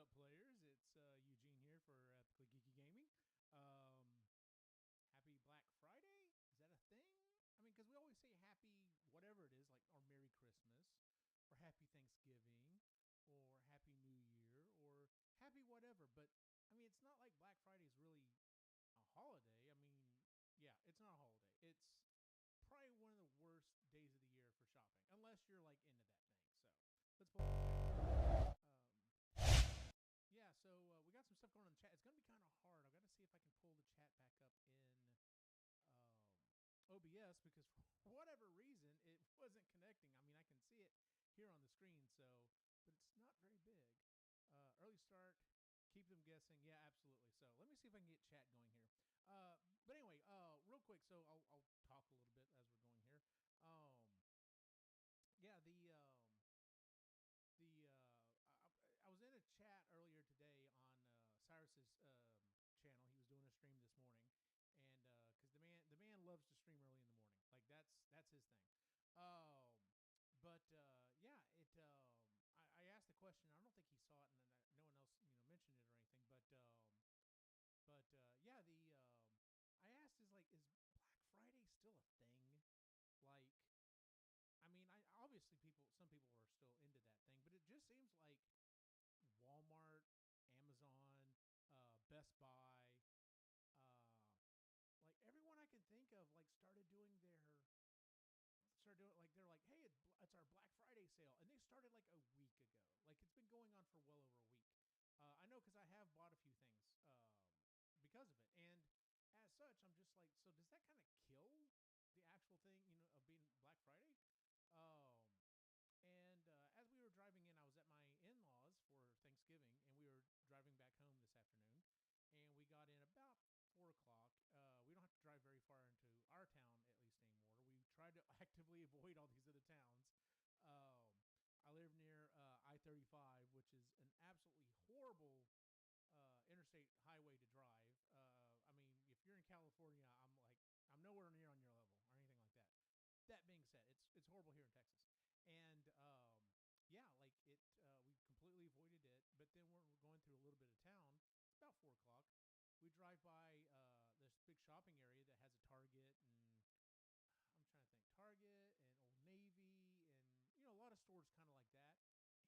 up, players? It's Eugene here for Epically Geeky Gaming. Happy Black Friday? Is that a thing? I mean, because we always say happy whatever it is, like, or Merry Christmas, or Happy Thanksgiving, or Happy New Year, or Happy whatever. But, I mean, it's not like Black Friday is really a holiday. I mean, yeah, it's not a holiday. It's probably one of the worst days of the year for shopping, unless you're, like, into that thing. So, let's pull it. Yeah, so we got some stuff going on in the chat. It's going to be kind of hard. I've got to see if I can pull the chat back up in um, OBS because for whatever reason, it wasn't connecting. I mean, I can see it here on the screen, but it's not very big. Early start, keep them guessing. Yeah, absolutely. So let me see if I can get chat going here. But anyway, real quick, so I'll talk a little bit as we're going here. Yeah, I was in a chat earlier today on Cyrus's channel. He was doing a stream this morning, and because the man loves to stream early in the morning, like that's his thing. But yeah, I asked the question. I don't think he saw it, and no one else mentioned it or anything. Yeah, I asked is Black Friday still a thing? Like, I mean, obviously some people are still into that thing, but it just seems like Walmart, Amazon, Best Buy, like everyone I can think of, like they're like, hey, it's our Black Friday sale, and they started like a week ago. Like it's been going on for well over a week. I know because I have bought a few things because of it, and as such, I'm just like, so does that kind of kill the actual thing, of being Black Friday? And as we were driving in, I was at my in-laws for Thanksgiving, and we were driving back home this afternoon, and we got in about 4 o'clock. We don't have to drive very far into our town, at least anymore. We tried to actively avoid all these other towns. I live near I-35, which is an absolutely horrible interstate highway to drive. I mean, if you're in California, I'm nowhere near on your level or anything like that. That being said, it's horrible here in Texas, and yeah, like we completely avoided it. But then we're going through a little bit of town. It's about 4 o'clock. We drive by this big shopping area that has a Target, and I'm trying to think, Target and Old Navy, and a lot of stores kind of like that.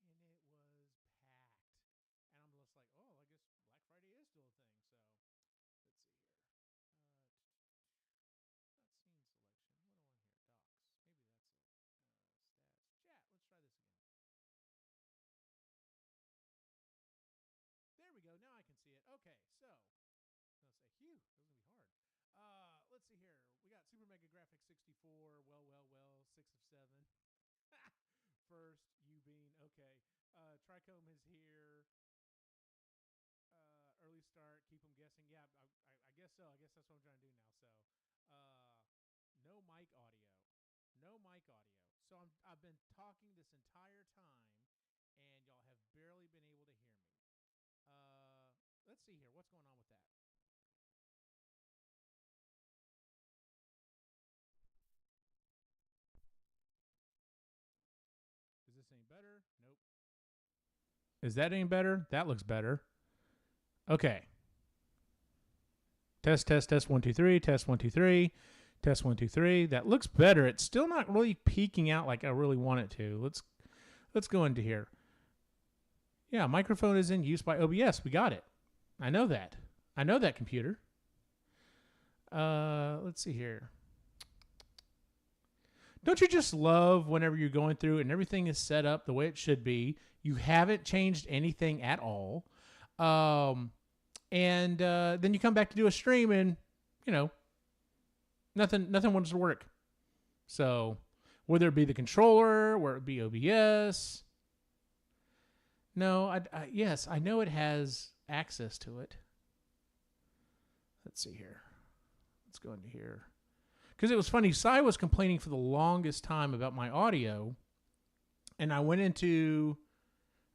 And it was packed, and I'm just like, oh, I guess Black Friday is still a thing. So let's see here. Not scene selection. What do I want here? Docs. Maybe that's it. Stats. Chat. Let's try this again. There we go. Now I can see it. Okay, so I'll say, phew, it was gonna be hard. Let's see here. We got Super Mega Graphics 64. Well. 6 of 7. First, Bean. Okay. Trichome is here. Early start. Keep them guessing. Yeah, I guess so. I guess that's what I'm trying to do now. So, no mic audio. No mic audio. So I've been talking this entire time, and y'all have barely been able to hear me. Let's see here. What's going on with that? Is this any better? Nope. Is that any better? That looks better. Okay. Test. 1 2 3. Test 1 2 3. Test 1 2 3. That looks better. It's still not really peaking out like I really want it to. Let's go into here. Yeah, microphone is in use by OBS. We got it. I know that. I know that computer. Let's see here. Don't you just love whenever you're going through and everything is set up the way it should be? You haven't changed anything at all. And then you come back to do a stream and, nothing wants to work. So whether it be the controller, whether it be OBS. No, yes, I know it has access to it. Let's see here. Let's go into here. Because it was funny, Cy was complaining for the longest time about my audio, and I went into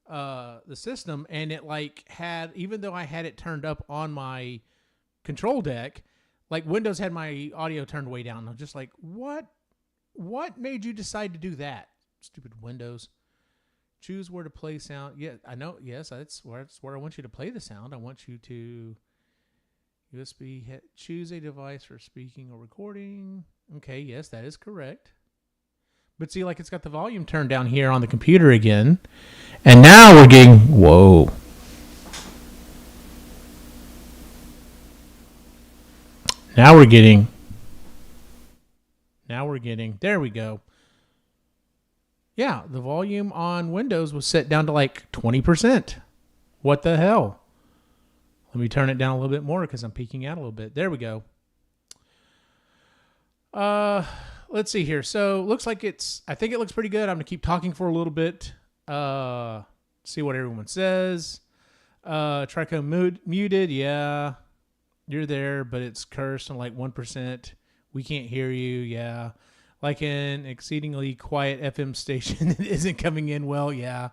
the system, and it had, even though I had it turned up on my control deck, like Windows had my audio turned way down. I'm just like, what made you decide to do that? Stupid Windows. Choose where to play sound. Yeah, I know. Yes, that's where I want you to play the sound. I want you to USB choose a device for speaking or recording. Okay, yes, that is correct. But see, like it's got the volume turned down here on the computer again. And now we're getting, whoa. Now we're getting, there we go. Yeah, the volume on Windows was set down to like 20%. What the hell? Let me turn it down a little bit more because I'm peeking out a little bit. There we go. Let's see here. So looks like I think it looks pretty good. I'm going to keep talking for a little bit. See what everyone says. Trico muted. Yeah, you're there, but it's cursed on like 1%. We can't hear you. Yeah. Like an exceedingly quiet FM station that isn't coming in well. Yeah.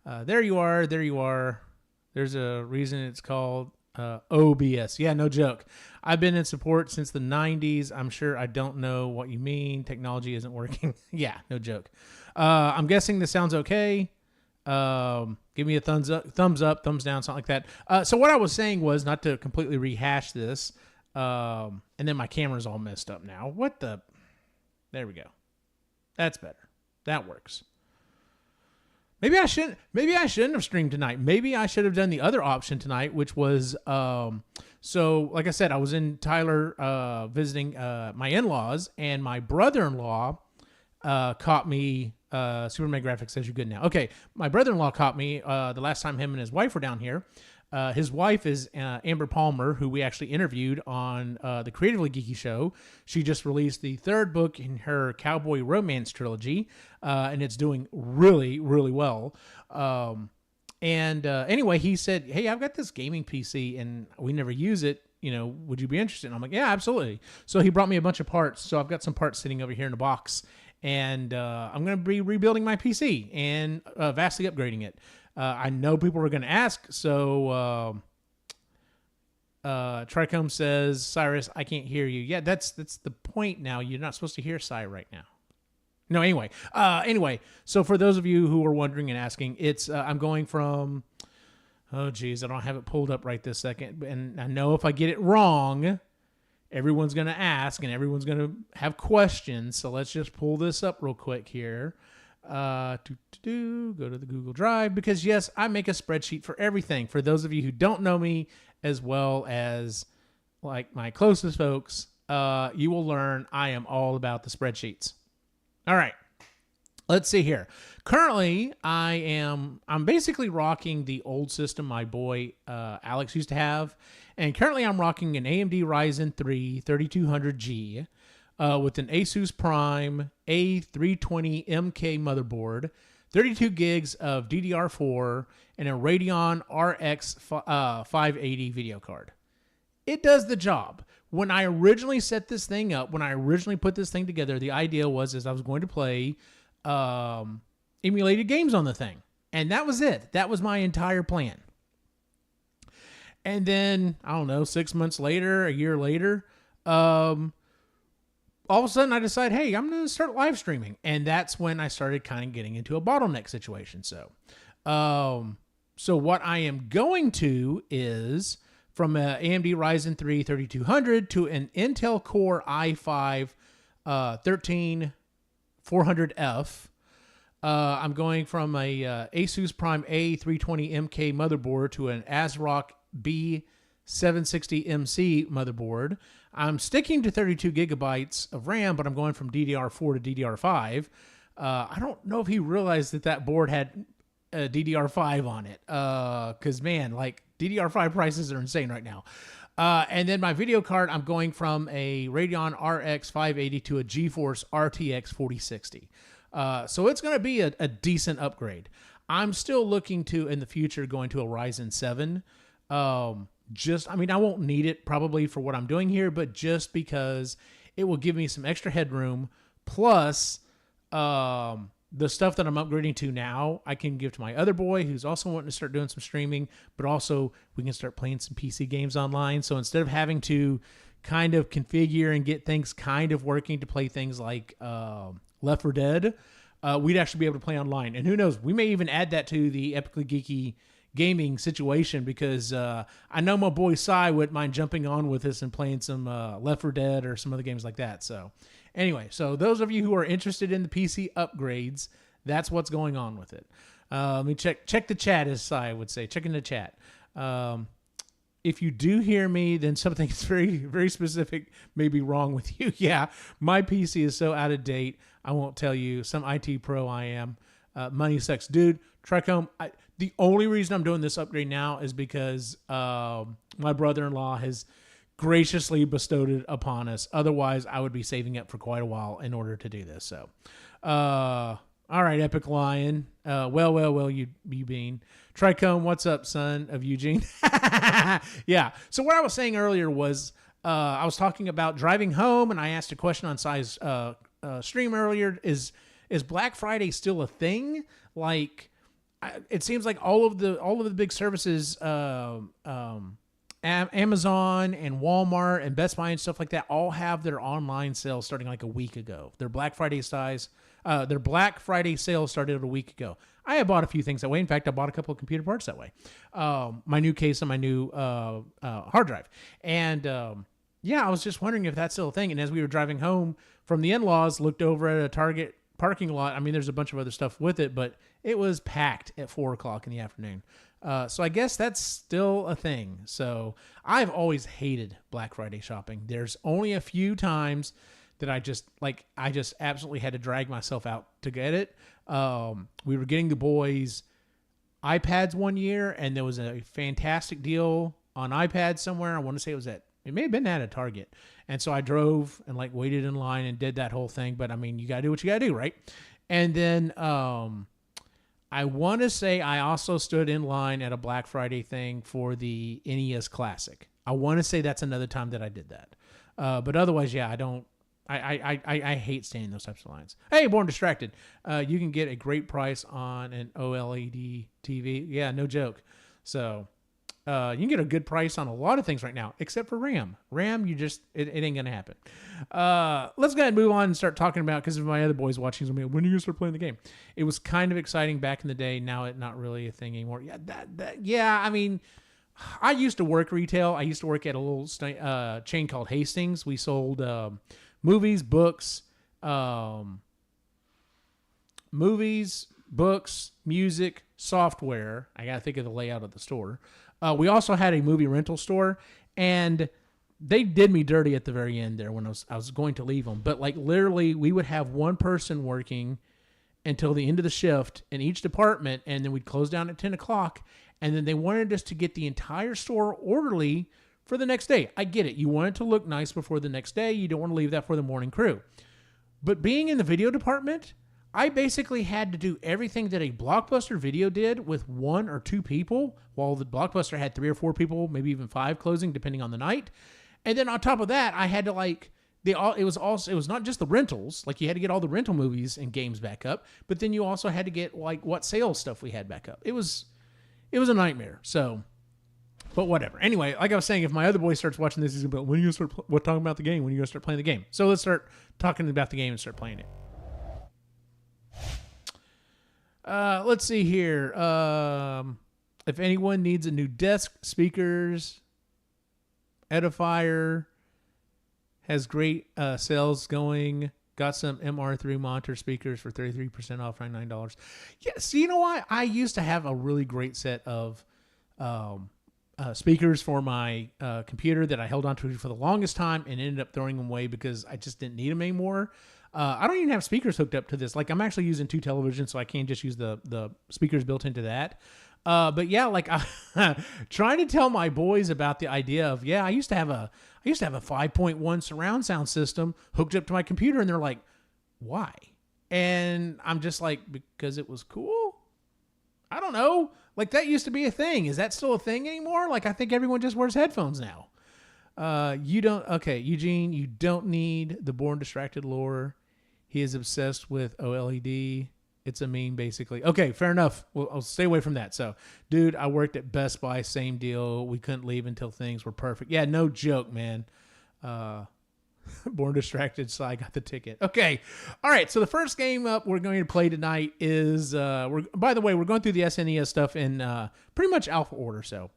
There you are. There's a reason it's called OBS. Yeah, no joke. I've been in support since the 90s. I'm sure I don't know what you mean. Technology isn't working. Yeah, no joke. I'm guessing this sounds okay. Give me a thumbs up, thumbs down, something like that. So what I was saying was, not to completely rehash this, and then my camera's all messed up now. There we go. That's better. That works. Maybe I shouldn't have streamed tonight. Maybe I should have done the other option tonight, which was so like I said, I was in Tyler visiting my in-laws, and my brother-in-law caught me. Superman Graphics says you're good now. Okay, my brother-in-law caught me the last time him and his wife were down here. His wife is Amber Palmer, who we actually interviewed on the Creatively Geeky show. She just released the third book in her cowboy romance trilogy, and it's doing really, really well. Anyway, he said, hey, I've got this gaming PC, and we never use it. Would you be interested? And I'm like, yeah, absolutely. So he brought me a bunch of parts. So I've got some parts sitting over here in a box, and I'm going to be rebuilding my PC and vastly upgrading it. I know people are going to ask, so Tricom says, Cyrus, I can't hear you. Yeah, that's the point now. You're not supposed to hear Cy right now. No, anyway. So for those of you who are wondering and asking, it's I'm going from, oh, geez, I don't have it pulled up right this second. And I know if I get it wrong, everyone's going to ask and everyone's going to have questions. So let's just pull this up real quick here. Go to the Google Drive, because yes, I make a spreadsheet for everything. For those of you who don't know me, as well as like my closest folks, you will learn I am all about the spreadsheets. All right, let's see here. Currently, I'm basically rocking the old system my boy Alex used to have, and currently I'm rocking an AMD Ryzen 3 3200G. With an Asus Prime A320MK motherboard, 32 gigs of DDR4, and a Radeon RX 580 video card. It does the job. When I originally set this thing up, when I originally put this thing together, the idea was I was going to play emulated games on the thing. And that was it. That was my entire plan. And then, I don't know, 6 months later, a year later, all of a sudden I decide, hey, I'm going to start live streaming. And that's when I started kind of getting into a bottleneck situation. So what I am going to is from an AMD Ryzen 3 3200 to an Intel Core i5 13400F. I'm going from a Asus Prime A320MK motherboard to an ASRock B760MC motherboard. I'm sticking to 32 gigabytes of RAM, but I'm going from DDR4 to DDR5. I don't know if he realized that board had DDR5 on it, because, man, like, DDR5 prices are insane right now. And then my video card, I'm going from a Radeon RX 580 to a GeForce RTX 4060. So it's going to be a decent upgrade. I'm still looking to, in the future, going to a Ryzen 7. I won't need it probably for what I'm doing here, but just because it will give me some extra headroom. Plus, the stuff that I'm upgrading to now, I can give to my other boy who's also wanting to start doing some streaming, but also we can start playing some PC games online. So instead of having to kind of configure and get things kind of working to play things like Left 4 Dead, we'd actually be able to play online. And who knows, we may even add that to the Epically Geeky gaming situation, because I know my boy Cy wouldn't mind jumping on with us and playing some Left 4 Dead or some other games like that. So anyway, so those of you who are interested in the PC upgrades, that's what's going on with it. Let me check the chat, as Cy would say. Check in the chat. If you do hear me, then something is very, very specific may be wrong with you. Yeah, my PC is so out of date, I won't tell you. Some IT pro I am. Money sucks. Dude, Tricome, the only reason I'm doing this upgrade now is because my brother-in-law has graciously bestowed it upon us. Otherwise, I would be saving up for quite a while in order to do this. So, all right, Epic Lion. Well, you bean. Tricome, what's up, son of Eugene? Yeah. So what I was saying earlier was I was talking about driving home, and I asked a question on Cy's stream earlier. Is Black Friday still a thing? Like, it seems like all of the big services, Amazon and Walmart and Best Buy and stuff like that, all have their online sales starting like a week ago. Their Black Friday sales started a week ago. I have bought a few things that way. In fact, I bought a couple of computer parts that way. My new case and my new hard drive. And yeah, I was just wondering if that's still a thing. And as we were driving home from the in-laws, looked over at a Target parking lot. I mean, there's a bunch of other stuff with it, but it was packed at 4:00 in the afternoon. So I guess that's still a thing. So I've always hated Black Friday shopping. There's only a few times that I just absolutely had to drag myself out to get it. We were getting the boys iPads one year, and there was a fantastic deal on iPads somewhere. I want to say it may have been at a Target. And so I drove and waited in line and did that whole thing. But I mean, you got to do what you got to do, right? And then I want to say I also stood in line at a Black Friday thing for the NES Classic. I want to say that's another time that I did that. But otherwise, yeah, I hate standing those types of lines. Hey, Born Distracted, you can get a great price on an OLED TV. Yeah, no joke. So you can get a good price on a lot of things right now, except for RAM. RAM, it ain't going to happen. Let's go ahead and move on and start talking about, because of my other boys watching, when are you going to start playing the game? It was kind of exciting back in the day. Now it's not really a thing anymore. Yeah, I mean, I used to work retail. I used to work at a little chain called Hastings. We sold movies, books, music, software. I got to think of the layout of the store. We also had a movie rental store, and they did me dirty at the very end there when I was going to leave them. But literally, we would have one person working until the end of the shift in each department, and then we'd close down at 10 o'clock, and then they wanted us to get the entire store orderly for the next day. I get it. You want it to look nice before the next day. You don't want to leave that for the morning crew. But being in the video department, I basically had to do everything that a Blockbuster Video did with one or two people, while the Blockbuster had 3 or 4 people, maybe even 5 closing, depending on the night. And then on top of that, I had to it was not just the rentals. You had to get all the rental movies and games back up, but then you also had to get what sales stuff we had back up. It was a nightmare. So, but whatever. Anyway, like I was saying, if my other boy starts watching this, he's going to be like, when are you going to start talking about the game? When are you going to start playing the game? So let's start talking about the game and start playing it. Let's see here. If anyone needs a new desk, speakers, Edifier has great sales going. Got some MR3 monitor speakers for 33% off, $99. Yeah, so you know what? I used to have a really great set of speakers for my computer that I held onto for the longest time and ended up throwing them away because I just didn't need them anymore. I don't even have speakers hooked up to this. I'm actually using 2 televisions, so I can't just use the speakers built into that. But yeah, trying to tell my boys about the idea of, I used to have a 5.1 surround sound system hooked up to my computer, and they're like, why? And I'm just like, because it was cool. I don't know. That used to be a thing. Is that still a thing anymore? I think everyone just wears headphones now. Eugene, you don't need the Born Distracted lore. He is obsessed with OLED. It's a meme, basically. Okay, fair enough. Well, I'll stay away from that. So, dude, I worked at Best Buy, same deal. We couldn't leave until things were perfect. Yeah, no joke, man. Born distracted, so I got the ticket. Okay. All right. So the first game up we're going to play tonight is, by the way, we're going through the SNES stuff in pretty much alpha order. So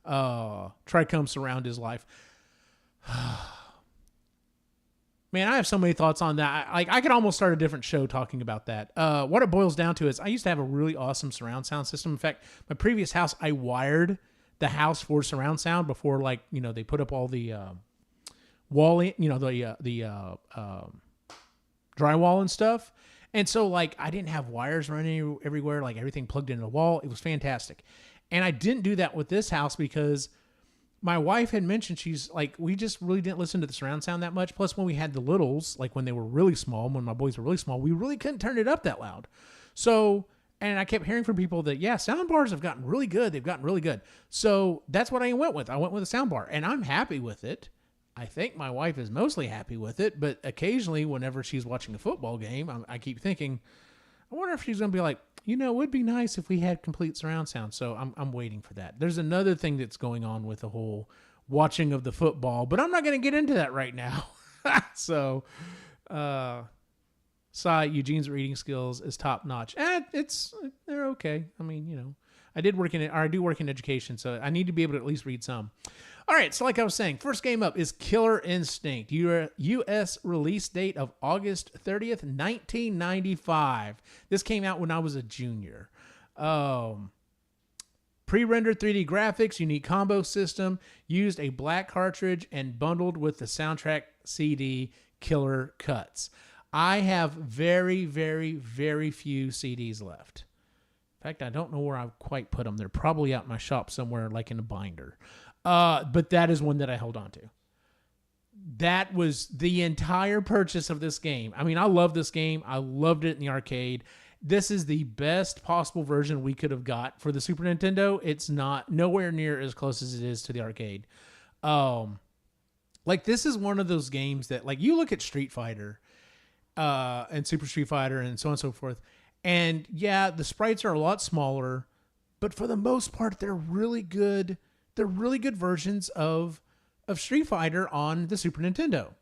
Trichome Surround is life. Man, I have so many thoughts on that. I could almost start a different show talking about that. What it boils down to is I used to have a really awesome surround sound system. In fact, my previous house, I wired the house for surround sound before, they put up all the wall, the drywall and stuff. And so, I didn't have wires running everywhere, everything plugged into the wall. It was fantastic. And I didn't do that with this house because my wife had mentioned she's we just really didn't listen to the surround sound that much. Plus, when we had the littles, when they were really small, when my boys were really small, we really couldn't turn it up that loud. So, and I kept hearing from people that, yeah, sound bars have gotten really good. They've gotten really good. So that's what I went with. I went with a sound bar, and I'm happy with it. I think my wife is mostly happy with it, but occasionally, whenever she's watching a football game, I keep thinking, I wonder if she's going to be like, it would be nice if we had complete surround sound. So I'm waiting for that. There's another thing that's going on with the whole watching of the football, but I'm not going to get into that right now. So, Eugene's reading skills is top notch. They're okay. I mean, I do work in education, so I need to be able to at least read some. All right, so like I was saying, first game up is Killer Instinct. U.S. release date of August 30th, 1995. This came out when I was a junior. Pre-rendered 3D graphics, unique combo system, used a black cartridge, and bundled with the soundtrack CD Killer Cuts. I have very, very, very few CDs left. In fact, I don't know where I quite put them. They're probably out in my shop somewhere, in a binder. But that is one that I held on to. That was the entire purchase of this game. I mean, I love this game. I loved it in the arcade. This is the best possible version we could have got for the Super Nintendo. It's nowhere near as close as it is to the arcade. This is one of those games that, you look at Street Fighter, and Super Street Fighter and so on and so forth. And yeah, the sprites are a lot smaller, but for the most part, they're really good. They're really good versions of Street Fighter on the Super Nintendo.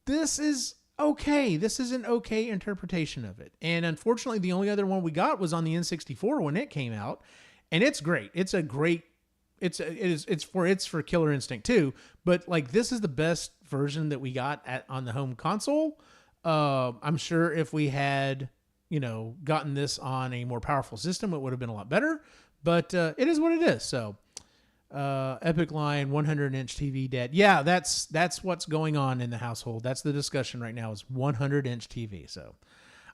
This is okay. This is an okay interpretation of it. And unfortunately, the only other one we got was on the N64 when it came out. And it's great. It's for Killer Instinct 2, but this is the best version that we got on the home console. I'm sure if we had, gotten this on a more powerful system, it would have been a lot better. But it is what it is. So, Epic Line 100-inch TV dead. Yeah, that's what's going on in the household. That's the discussion right now is 100-inch TV. So,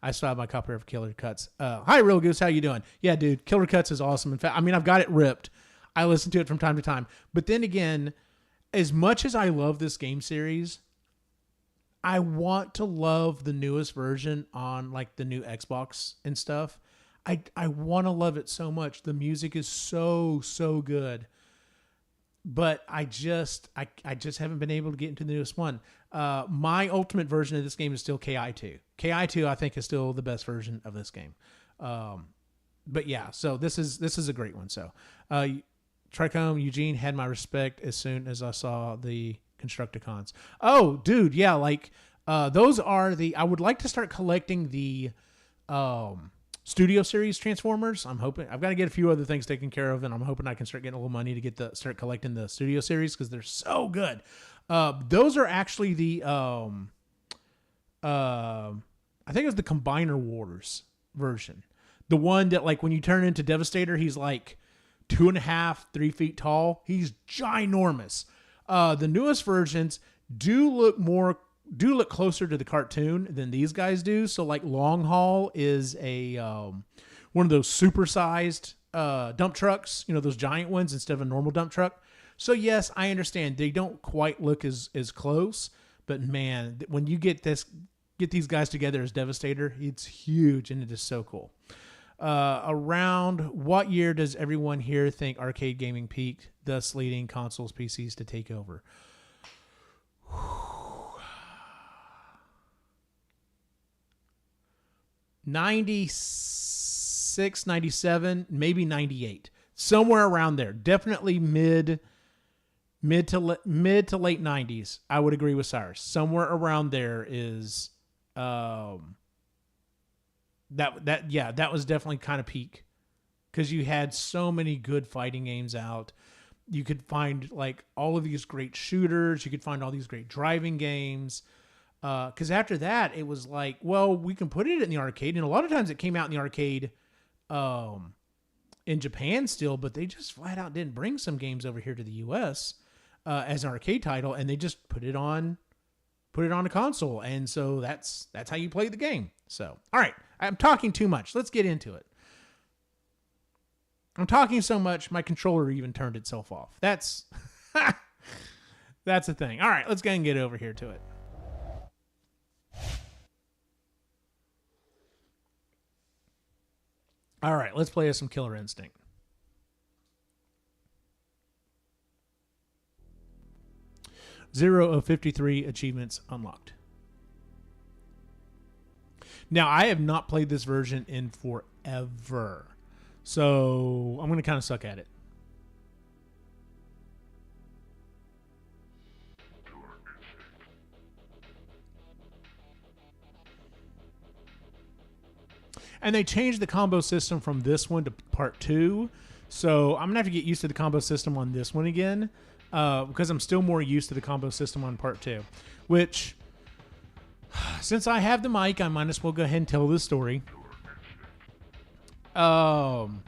I still have my copy of Killer Cuts. Hi, Real Goose. How you doing? Yeah, dude, Killer Cuts is awesome. In fact, I've got it ripped. I listen to it from time to time. But then again, as much as I love this game series, I want to love the newest version on the new Xbox and stuff. I want to love it so much. The music is so good. But I just haven't been able to get into the newest one. My ultimate version of this game is still KI2. KI2 I think is still the best version of this game. But yeah, so this is a great one. So Trichome, Eugene had my respect as soon as I saw the Constructicons. Oh, dude, yeah, those are I would like to start collecting the Studio Series Transformers. I'm hoping I've got to get a few other things taken care of, and I'm hoping I can start getting a little money to start collecting the Studio Series because they're so good. Those are actually the I think it was the Combiner Wars version, the one that when you turn into Devastator, he's 2.5, 3 feet tall. He's ginormous. The newest versions do look closer to the cartoon than these guys do. So Long Haul is a one of those supersized dump trucks, those giant ones instead of a normal dump truck. So yes, I understand they don't quite look as close, but man, when you get these guys together as Devastator, it's huge and it is so cool. Around what year does everyone here think arcade gaming peaked, thus leading consoles, PCs to take over? 96, 97, maybe 98. Somewhere around there. Definitely mid Mid to late 90s. I would agree with Cyrus. Somewhere around there is that was definitely kind of peak, because you had so many good fighting games out. You could find like all of these great shooters. You could find all these great driving games. Because after that, it was like, well, we can put it in the arcade. And a lot of times it came out in the arcade in Japan still, but they just flat out didn't bring some games over here to the U.S. As an arcade title, and they just put it on a console. And so that's how you play the game. So, all right, I'm talking too much. Let's get into it. I'm talking so much, my controller even turned itself off. That's the thing. All right, let's go and get over here to it. All right, let's play us some Killer Instinct. Zero of 53 achievements unlocked. Now, I have not played this version in forever, so I'm going to kind of suck at it. And they changed the combo system from this one to part 2. So I'm going to have to get used to the combo system on this one again, because I'm still more used to the combo system on part 2. Which, since I have the mic, I might as well go ahead and tell this story. When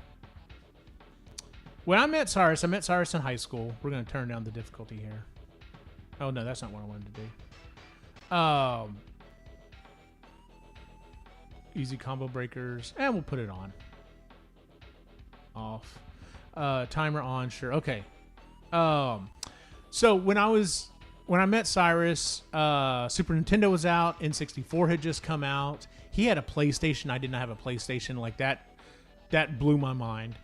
I met Cyrus in high school. We're going to turn down the difficulty here. Oh, no, that's not what I wanted to do. Easy combo breakers, and we'll put it on. Off. Timer on, sure. Okay. So when I met Cyrus, Super Nintendo was out, N64 had just come out. He had a PlayStation. I did not have a PlayStation. Like that blew my mind.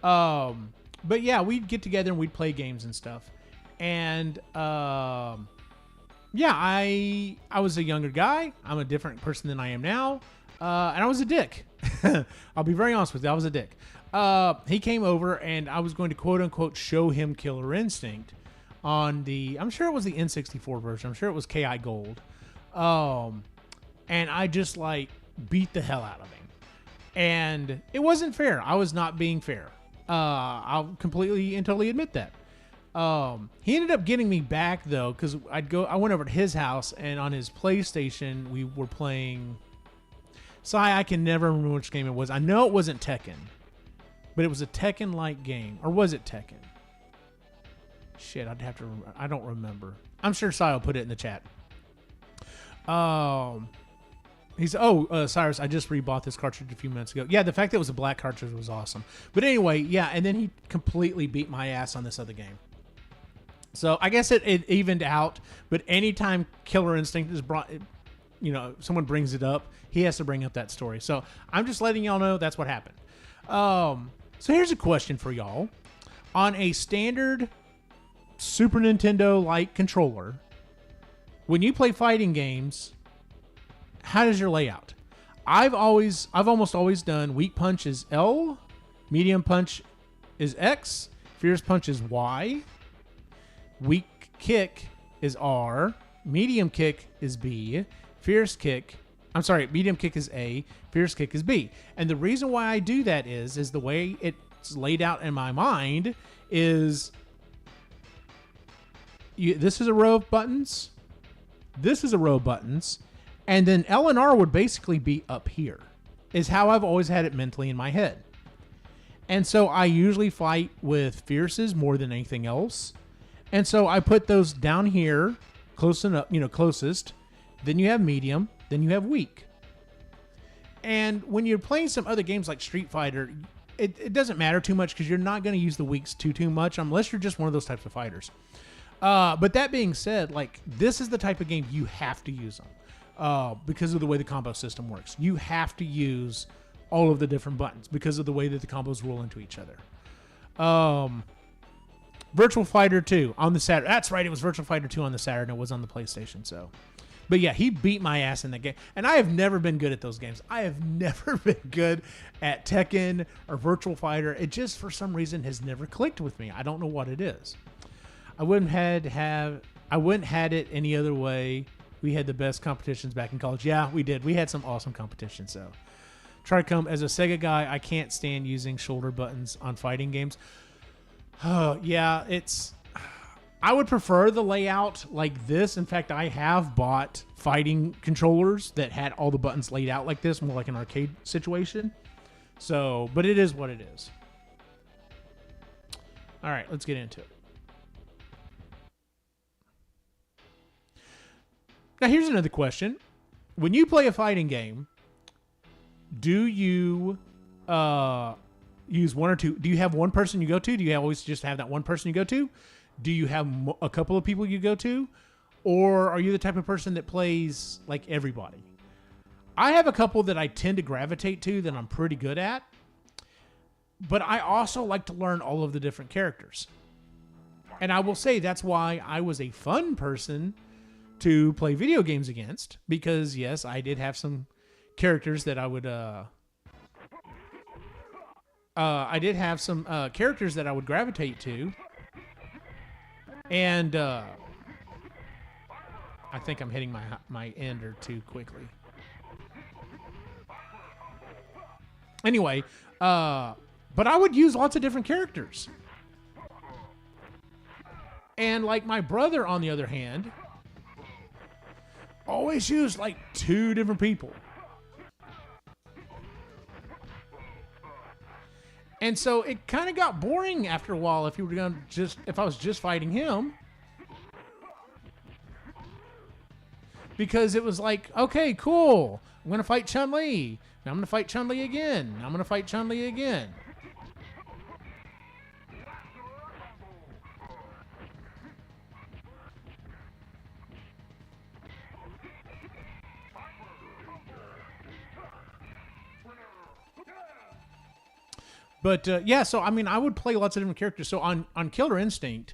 But yeah, we'd get together and we'd play games and stuff. And yeah, I was a younger guy. I'm a different person than I am now. And I was a dick. I'll be very honest with you. I was a dick. He came over and I was going to quote unquote show him Killer Instinct on I'm sure it was the N64 version. I'm sure it was KI Gold. And I just like beat the hell out of him. And it wasn't fair. I was not being fair. I'll completely and totally admit that. He ended up getting me back though, because I went over to his house and on his PlayStation we were playing. I can never remember which game it was. I know it wasn't Tekken, but it was a Tekken-like game. Or was it Tekken? Shit, I'd have to remember. I don't remember. I'm sure Sai will put it in the chat. Cyrus, I just rebought this cartridge a few minutes ago. Yeah, the fact that it was a black cartridge was awesome. But anyway, yeah, and then he completely beat my ass on this other game. So I guess it evened out, but anytime Killer Instinct is brought... someone brings it up, he has to bring up that story. So I'm just letting y'all know that's what happened. So here's a question for y'all. On a standard Super Nintendo-like controller, when you play fighting games, how does your layout? I've almost always done weak punch is L, medium punch is X, fierce punch is Y, weak kick is R, medium kick is B, medium kick is A, fierce kick is B. And the reason why I do that is the way it's laid out in my mind is this is a row of buttons, this is a row of buttons, and then L and R would basically be up here, is how I've always had it mentally in my head. And so I usually fight with fierces more than anything else. And so I put those down here, close enough, closest. Then you have medium, then you have weak. And when you're playing some other games like Street Fighter, it doesn't matter too much because you're not going to use the weaks too much unless you're just one of those types of fighters. But that being said, like this is the type of game you have to use them because of the way the combo system works. You have to use all of the different buttons because of the way that the combos roll into each other. Virtual Fighter 2 on the Saturn. That's right, it was Virtual Fighter 2 on the Saturn. It was on the PlayStation, so... But yeah, he beat my ass in that game. And I have never been good at those games. I have never been good at Tekken or Virtual Fighter. It just, for some reason, has never clicked with me. I don't know what it is. I wouldn't had it any other way. We had the best competitions back in college. Yeah, we did. We had some awesome competitions. So, Tricome, as a Sega guy, I can't stand using shoulder buttons on fighting games. Yeah, I would prefer the layout like this. In fact, I have bought fighting controllers that had all the buttons laid out like this, more like an arcade situation. So, but it is what it is. All right, let's get into it. Now, here's another question. When you play a fighting game, do you use one or two? Do you have one person you go to? Do you always just have that one person you go to? Do you have a couple of people you go to? Or are you the type of person that plays like everybody? I have a couple that I tend to gravitate to that I'm pretty good at. But I also like to learn all of the different characters. And I will say that's why I was a fun person to play video games against. Because, yes, I did have some characters that I would... characters that I would gravitate to. And I think I'm hitting my ender too quickly. Anyway, but I would use lots of different characters. And like my brother, on the other hand, always used like 2 different people. And so it kind of got boring after a while if I was just fighting him. Because it was like, okay, cool. I'm going to fight Chun-Li. Now I'm going to fight Chun-Li again. I'm going to fight Chun-Li again. But yeah, so I mean, I would play lots of different characters. So on Killer Instinct,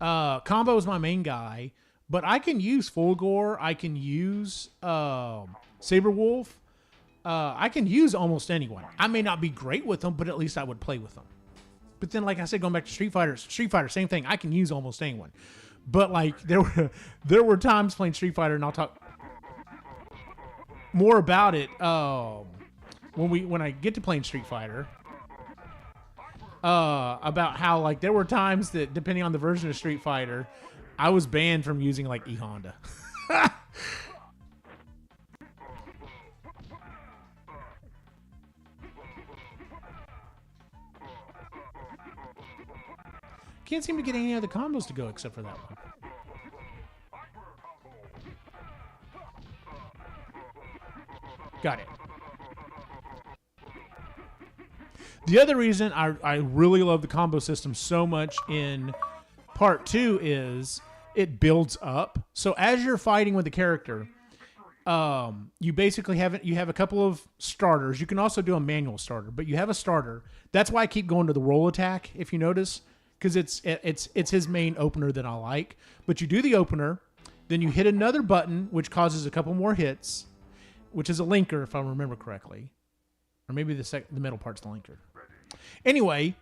Combo is my main guy, but I can use Fulgore, I can use Saberwolf, I can use almost anyone. I may not be great with them, but at least I would play with them. But then, like I said, going back to Street Fighter, same thing. I can use almost anyone. But like there were times playing Street Fighter, and I'll talk more about it when I get to playing Street Fighter. About how like there were times that depending on the version of Street Fighter, I was banned from using like E-Honda. Can't seem to get any other combos to go except for that one. Got it. The other reason I really love the combo system so much in part 2 is it builds up. So as you're fighting with the character, you basically have a couple of starters. You can also do a manual starter, but you have a starter. That's why I keep going to the roll attack, if you notice, because it's his main opener that I like. But you do the opener, then you hit another button, which causes a couple more hits, which is a linker, if I remember correctly. Or maybe the middle part's the linker. Anyway,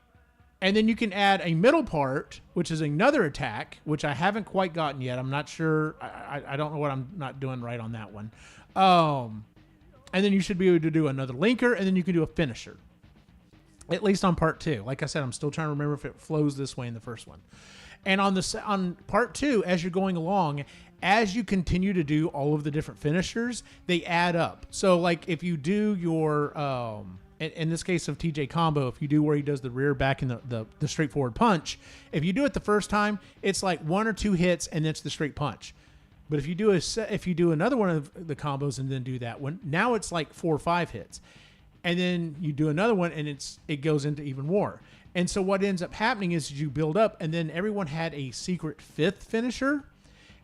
and then you can add a middle part, which is another attack, which I haven't quite gotten yet. I'm not sure. I don't know what I'm not doing right on that one. And then you should be able to do another linker, and then you can do a finisher. At least on part 2. Like I said, I'm still trying to remember if it flows this way in the first one. And on part 2, as you're going along, as you continue to do all of the different finishers, they add up. So like if you do your, in this case of TJ Combo, if you do where he does the rear back and the straightforward punch, if you do it the first time, it's like 1 or 2 hits and it's the straight punch. But if you do another one of the combos and then do that one, now it's like 4 or 5 hits. And then you do another one and it goes into even more. And so what ends up happening is you build up, and then everyone had a secret 5th finisher.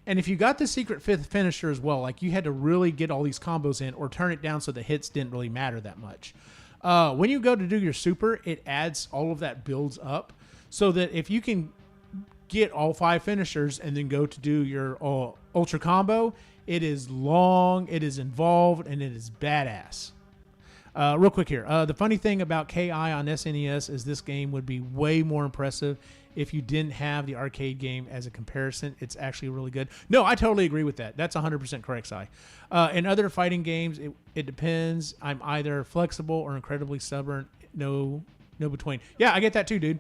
And if you got the secret 5th finisher as well, like you had to really get all these combos in or turn it down so the hits didn't really matter that much. When you go to do your super, it adds all of that builds up so that if you can get all 5 finishers and then go to do your ultra combo, it is long, it is involved, and it is badass. Real quick here. The funny thing about KI on SNES is this game would be way more impressive if you didn't have the arcade game as a comparison. It's actually really good. No, I totally agree with that. That's 100% correct, Si. In other fighting games, it depends. I'm either flexible or incredibly stubborn. No between. Yeah, I get that too, dude.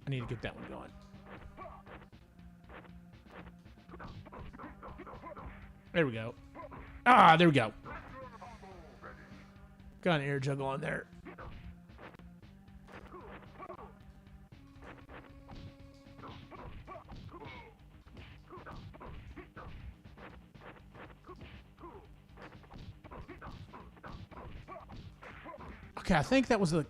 I need to get that one going. There we go. Ah, there we go. Got an air juggle on there. Okay, I think that was the...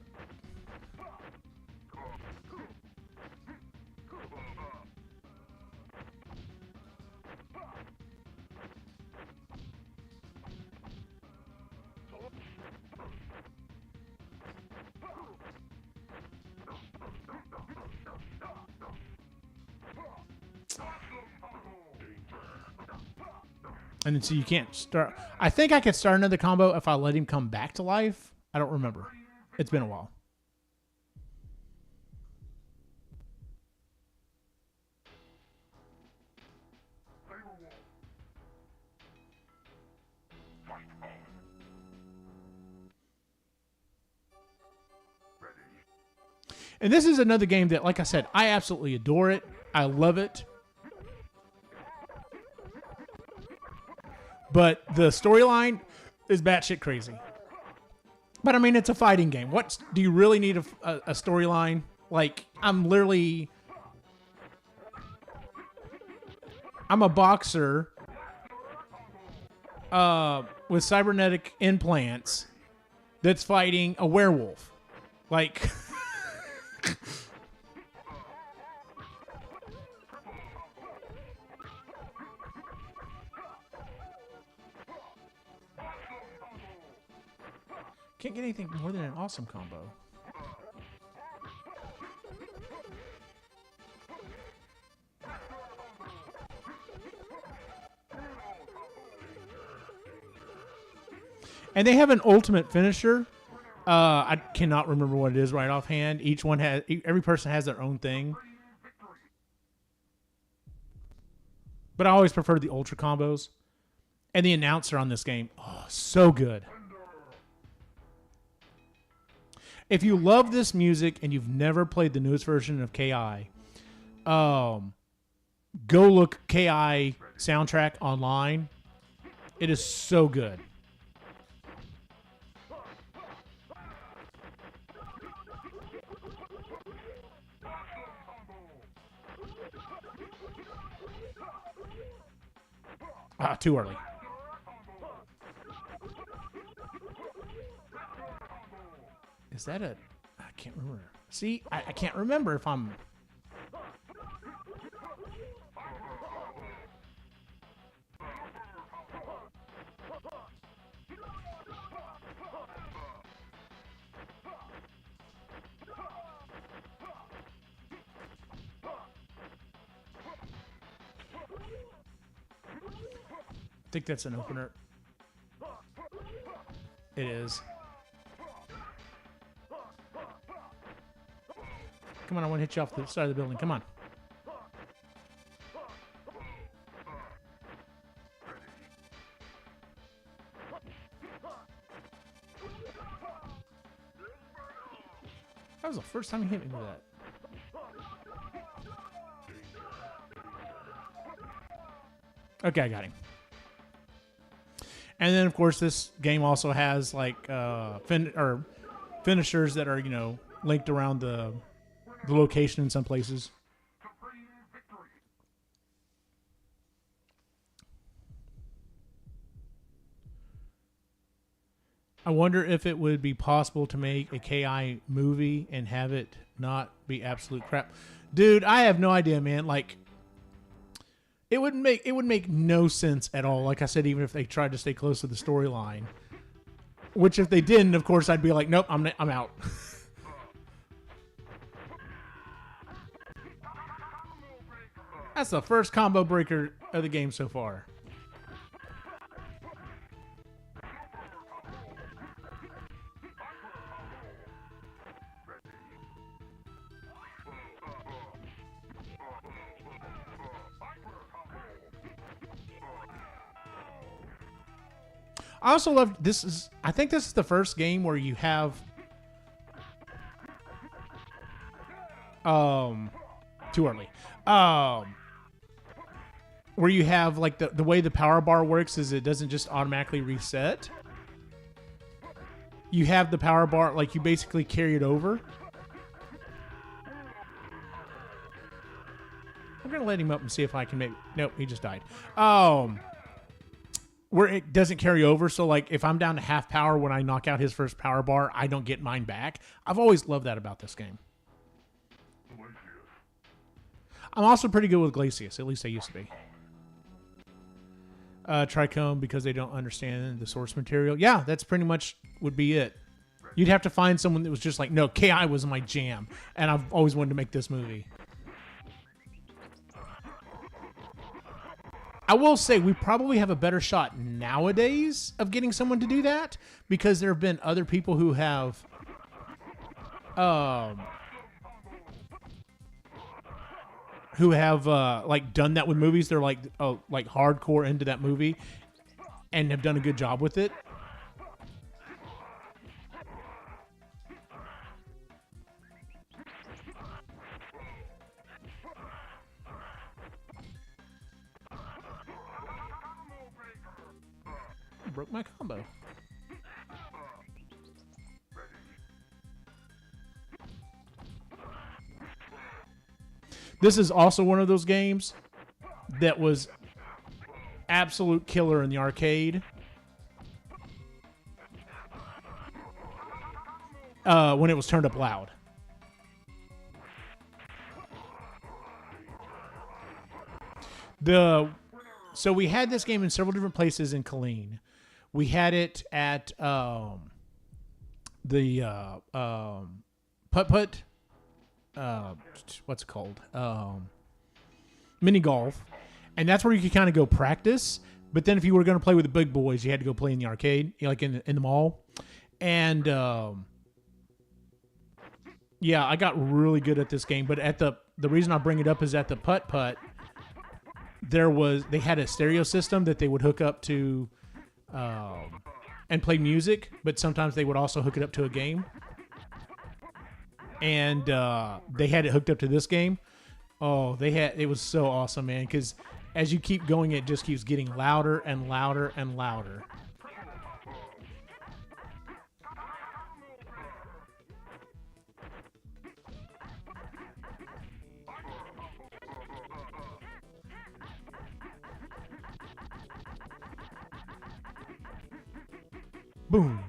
And then so you can't start... I think I could start another combo if I let him come back to life. I don't remember. It's been a while. And this is another game that, like I said, I absolutely adore it. I love it. But the storyline is batshit crazy. But I mean, it's a fighting game. What do you really need a storyline? Like, I'm a boxer with cybernetic implants that's fighting a werewolf. Like, can't get anything more than an awesome combo. And they have an ultimate finisher. I cannot remember what it is right offhand. Every person has their own thing. But I always prefer the ultra combos. And the announcer on this game, oh, so good. If you love this music and you've never played the newest version of KI, go look KI soundtrack online. It is so good. Too early. Is that a... I can't remember. See, I can't remember if I'm... I think that's an opener. It is. Come on, I want to hit you off the side of the building. Come on. That was the first time he hit me with that. Okay, I got him. And then, of course, this game also has like finishers that are, you know, linked around the location in some places. I wonder if it would be possible to make a KI movie and have it not be absolute crap. Dude, I have no idea, man. Like, it would make no sense at all. Like I said, even if they tried to stay close to the storyline. Which if they didn't, of course, I'd be like, nope, I'm out. That's the first combo breaker of the game so far. I also love this. I think this is the first game where you have too early. Where you have like the way the power bar works is it doesn't just automatically reset. You have the power bar, like you basically carry it over. I'm gonna let him up and see if I can make. Nope, he just died. Where it doesn't carry over, so like if I'm down to half power when I knock out his first power bar, I don't get mine back. I've always loved that about this game. I'm also pretty good with Glacius, at least I used to be. Trichome because they don't understand the source material. Yeah, that's pretty much would be it. You'd have to find someone that was just like, no, KI was my jam, and I've always wanted to make this movie. I will say we probably have a better shot nowadays of getting someone to do that because there have been other people who have like done that with movies. They're like hardcore into that movie and have done a good job with it. Broke my combo. This is also one of those games that was absolute killer in the arcade. When it was turned up loud. So we had this game in several different places in Killeen. We had it at the putt-putt. What's it called? Mini golf. And that's where you could kind of go practice. But then if you were going to play with the big boys, you had to go play in the arcade, like in the mall. And yeah, I got really good at this game. But at the reason I bring it up is at the putt-putt, they had a stereo system that they would hook up to and play music, but sometimes they would also hook it up to a game. And they had it hooked up to this game. Oh, it was so awesome, man, because as you keep going, it just keeps getting louder and louder and louder. Boom.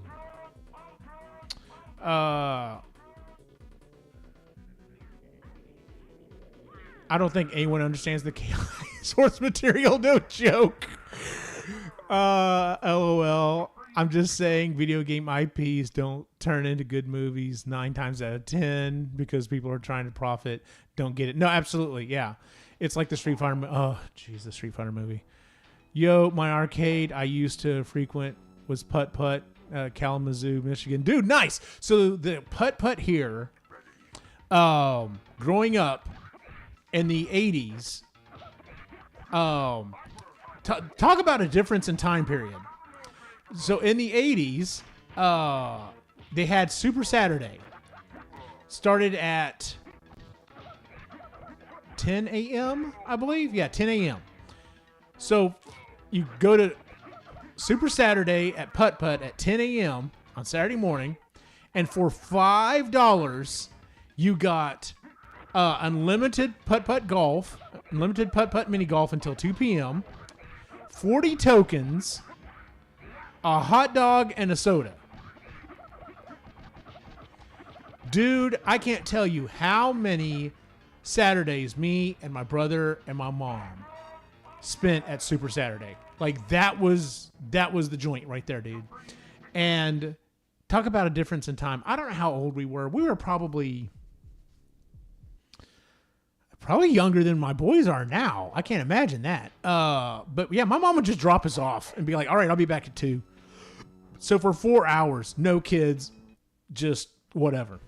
I don't think anyone understands the KI source material. No joke. LOL. I'm just saying video game IPs don't turn into good movies 9 times out of 10 because people are trying to profit. Don't get it. No, absolutely. Yeah. It's like the Street Fighter. Oh, jeez, the Street Fighter movie. Yo, my arcade I used to frequent was Putt-Putt, Kalamazoo, Michigan. Dude, nice. So the Putt-Putt here, growing up in the 80s, talk about a difference in time period. So in the 80s, they had Super Saturday. Started at 10 a.m., I believe. Yeah, 10 a.m. So you go to Super Saturday at Putt-Putt at 10 a.m. on Saturday morning, and for $5, you got unlimited Putt-Putt golf, unlimited Putt-Putt mini golf until 2 p.m., 40 tokens, a hot dog, and a soda. Dude, I can't tell you how many Saturdays me and my brother and my mom spent at Super Saturday. Like that was the joint right there, dude. And talk about a difference in time. I don't know how old we were. We were probably younger than my boys are now. I can't imagine that. But yeah, my mom would just drop us off and be like, all right, I'll be back at 2. So for 4 hours, no kids, just whatever.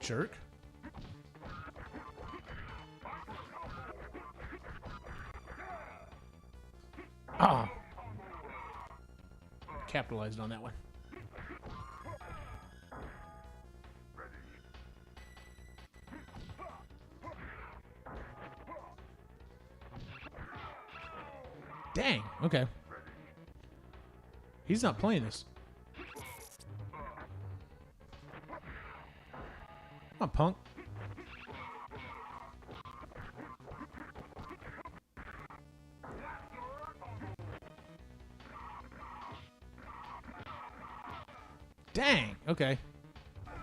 Jerk. Oh. Capitalized on that one. Dang. Okay. He's not playing this. Come on, punk. Dang. Okay.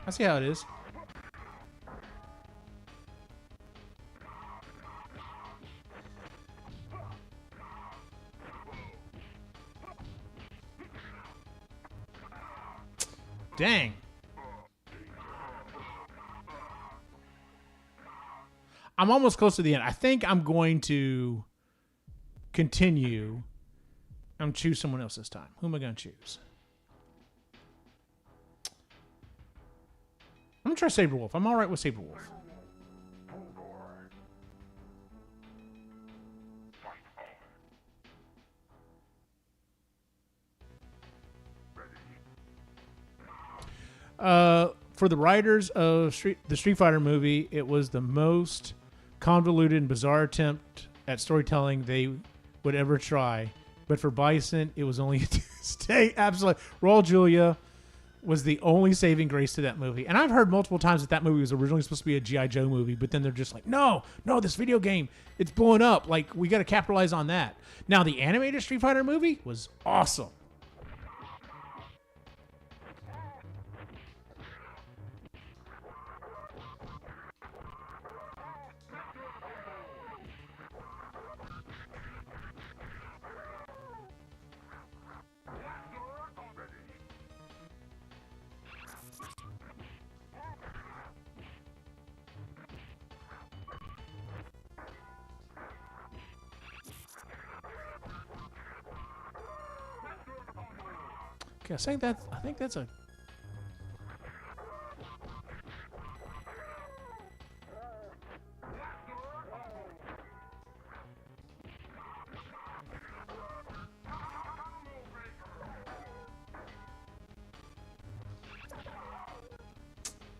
I see how it is. Dang. I'm almost close to the end. I think I'm going to continue and choose someone else this time. Who am I going to choose? I'm going to try Saberwolf. I'm all right with Saberwolf. For the writers of the Street Fighter movie, it was the most convoluted and bizarre attempt at storytelling they would ever try. But for Bison, it was only a Tuesday. Absolutely. Raul Julia was the only saving grace to that movie. And I've heard multiple times that movie was originally supposed to be a G.I. Joe movie, but then they're just like, no, this video game, it's blowing up. Like, we got to capitalize on that. Now, the animated Street Fighter movie was awesome. Okay, I think that's a...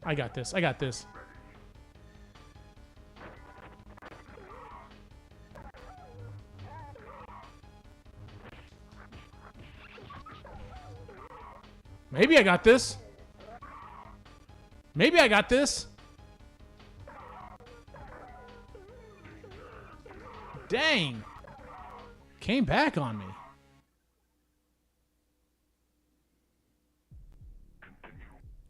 I got this. Maybe I got this. Dang. Came back on me.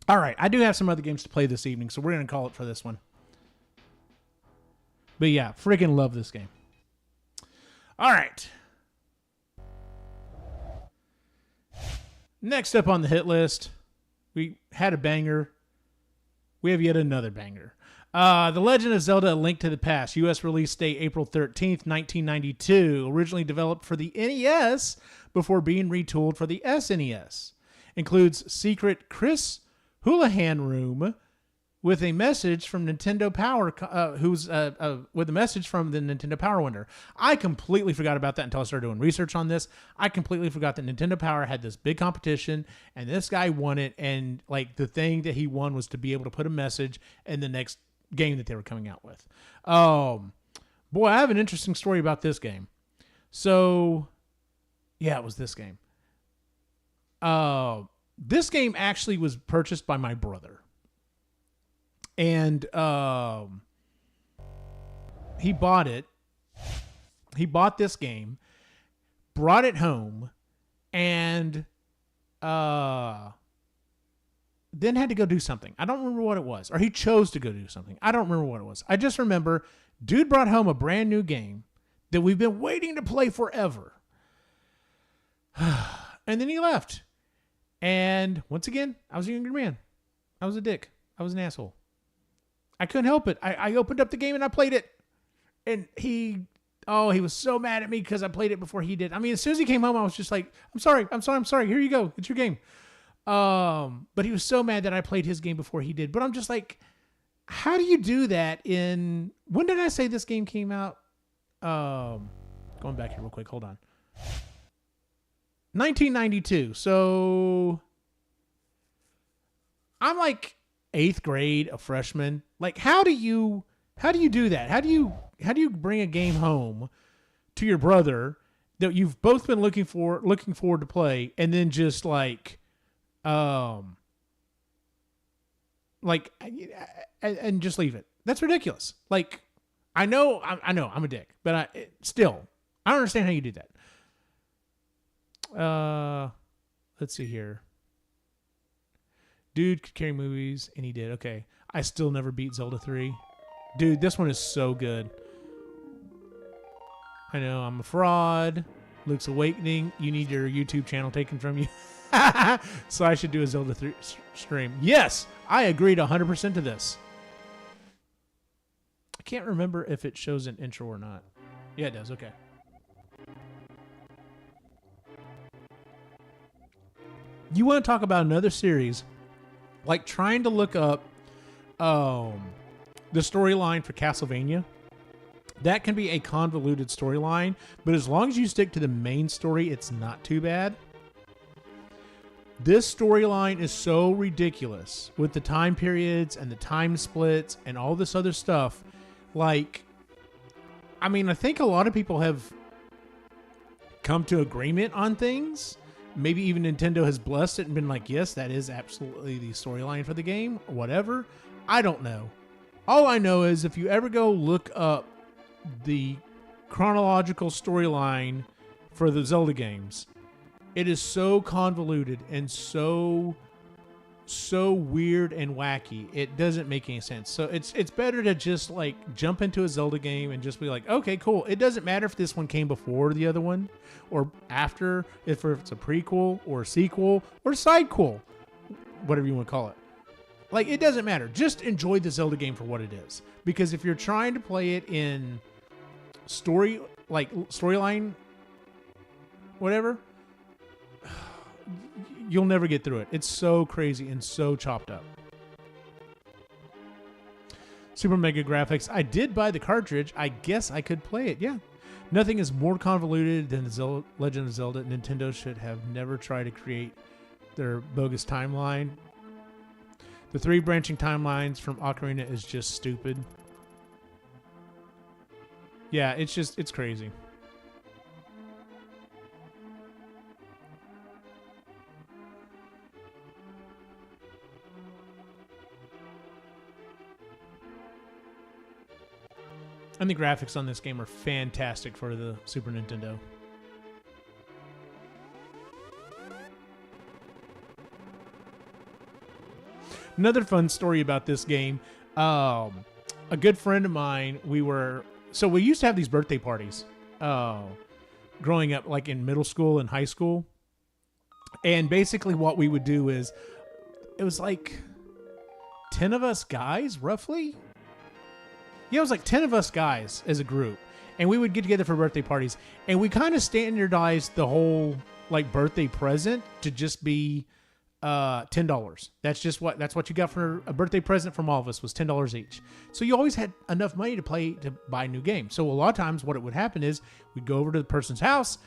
All right, I do have some other games to play this evening, so we're going to call it for this one. But yeah, freaking love this game. All right. Next up on the hit list, we had a banger. We have yet another banger. The Legend of Zelda: A Link to the Past, U.S. release date April 13th, 1992. Originally developed for the NES before being retooled for the SNES. Includes secret Chris Houlihan room with a message from Nintendo Power, with a message from the Nintendo Power winner. I completely forgot about that until I started doing research on this. I completely forgot that Nintendo Power had this big competition, and this guy won it. And like the thing that he won was to be able to put a message in the next game that they were coming out with. Boy, I have an interesting story about this game. So, yeah, it was this game. This game actually was purchased by my brother. And he bought it. He bought this game, brought it home, and then had to go do something. I don't remember what it was. Or he chose to go do something. I don't remember what it was. I just remember dude brought home a brand new game that we've been waiting to play forever. And then he left. And once again, I was a younger man. I was a dick. I was an asshole. I couldn't help it. I opened up the game and I played it. And he was so mad at me because I played it before he did. I mean, as soon as he came home, I was just like, I'm sorry. Here you go. It's your game. But he was so mad that I played his game before he did. But I'm just like, how do you do that when did I say this game came out? Going back here real quick. Hold on. 1992. So I'm like 8th grade, a freshman. Like, how do you do that? How do you bring a game home to your brother that you've both been looking forward to play, and then just and just leave it? That's ridiculous. Like, I know I'm a dick, but I don't understand how you do that. Let's see here. Dude could carry movies, and he did. Okay. I still never beat Zelda 3. Dude, this one is so good. I know, I'm a fraud. Luke's Awakening. You need your YouTube channel taken from you. So I should do a Zelda 3 stream. Yes, I agreed 100% to this. I can't remember if it shows an intro or not. Yeah, it does. Okay. You want to talk about another series, like trying to look up the storyline for Castlevania? That can be a convoluted storyline, but as long as you stick to the main story, it's not too bad. This storyline is so ridiculous with the time periods and the time splits and all this other stuff. Like, I mean, I think a lot of people have come to agreement on things. Maybe even Nintendo has blessed it and been like, yes, that is absolutely the storyline for the game, or whatever. I don't know. All I know is if you ever go look up the chronological storyline for the Zelda games, it is so convoluted and so weird and wacky. It doesn't make any sense. So it's better to just like jump into a Zelda game and just be like, okay, cool. It doesn't matter if this one came before the other one or after, if it's a prequel or a sequel or sidequel, whatever you want to call it. Like, it doesn't matter. Just enjoy the Zelda game for what it is. Because if you're trying to play it in storyline, whatever, you'll never get through it. It's so crazy and so chopped up. Super Mega Graphics. I did buy the cartridge. I guess I could play it. Yeah. Nothing is more convoluted than the Legend of Zelda. Nintendo should have never tried to create their bogus timeline. The 3 branching timelines from Ocarina is just stupid. Yeah, it's crazy. And the graphics on this game are fantastic for the Super Nintendo. Another fun story about this game. A good friend of mine, we used to have these birthday parties growing up, like in middle school and high school. And basically what we would do is, it was like 10 of us guys, roughly. Yeah, it was like 10 of us guys as a group. And we would get together for birthday parties. And we kind of standardized the whole like birthday present to just be $10. That's what you got for a birthday present from all of us was $10 each. So you always had enough money to buy a new game. So a lot of times what it would happen is we'd go over to the person's house.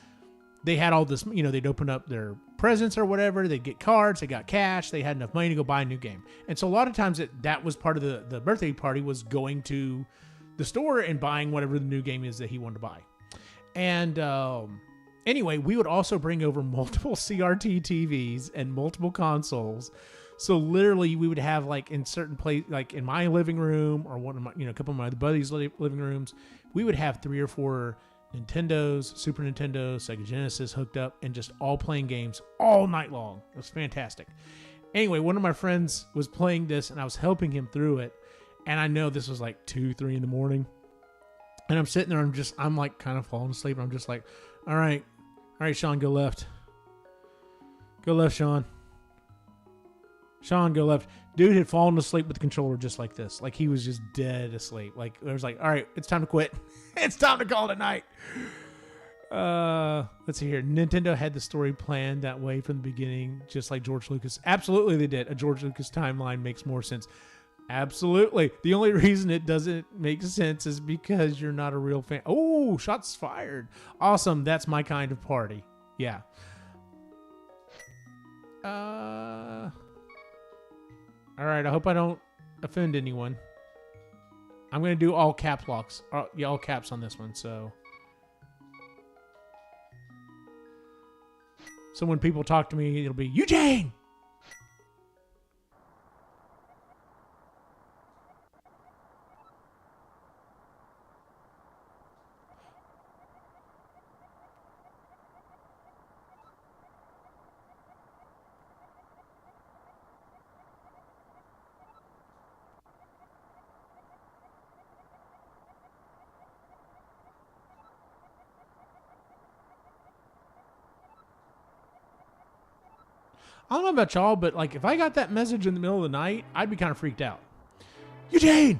They had all this, they'd open up their presents or whatever. They'd get cards. They got cash. They had enough money to go buy a new game. And so a lot of times that was part of the birthday party, was going to the store and buying whatever the new game is that he wanted to buy. And anyway, we would also bring over multiple CRT TVs and multiple consoles. So literally we would have like in certain place, like in my living room or one of my, a couple of my buddies' living rooms, we would have 3 or 4 Nintendos, Super Nintendo, Sega Genesis hooked up and just all playing games all night long. It was fantastic. Anyway, one of my friends was playing this, and I was helping him through it. And I know this was like 2, 3 in the morning. And I'm sitting there, I'm like kind of falling asleep. And I'm just like, all right, Sean, go left. Go left, Sean. Sean, go left. Dude had fallen asleep with the controller just like this. Like he was just dead asleep. Like it was like, all right, it's time to quit. It's time to call it a night. Let's see here. Nintendo had the story planned that way from the beginning, just like George Lucas. Absolutely they did. A George Lucas timeline makes more sense. Absolutely. The only reason it doesn't make sense is because you're not a real fan. Oh, shots fired. Awesome. That's my kind of party. Yeah. All right. I hope I don't offend anyone. I'm going to do all caps locks. All caps on this one. So when people talk to me, it'll be Eugene. I don't know about y'all, but like if I got that message in the middle of the night, I'd be kind of freaked out. Eugene,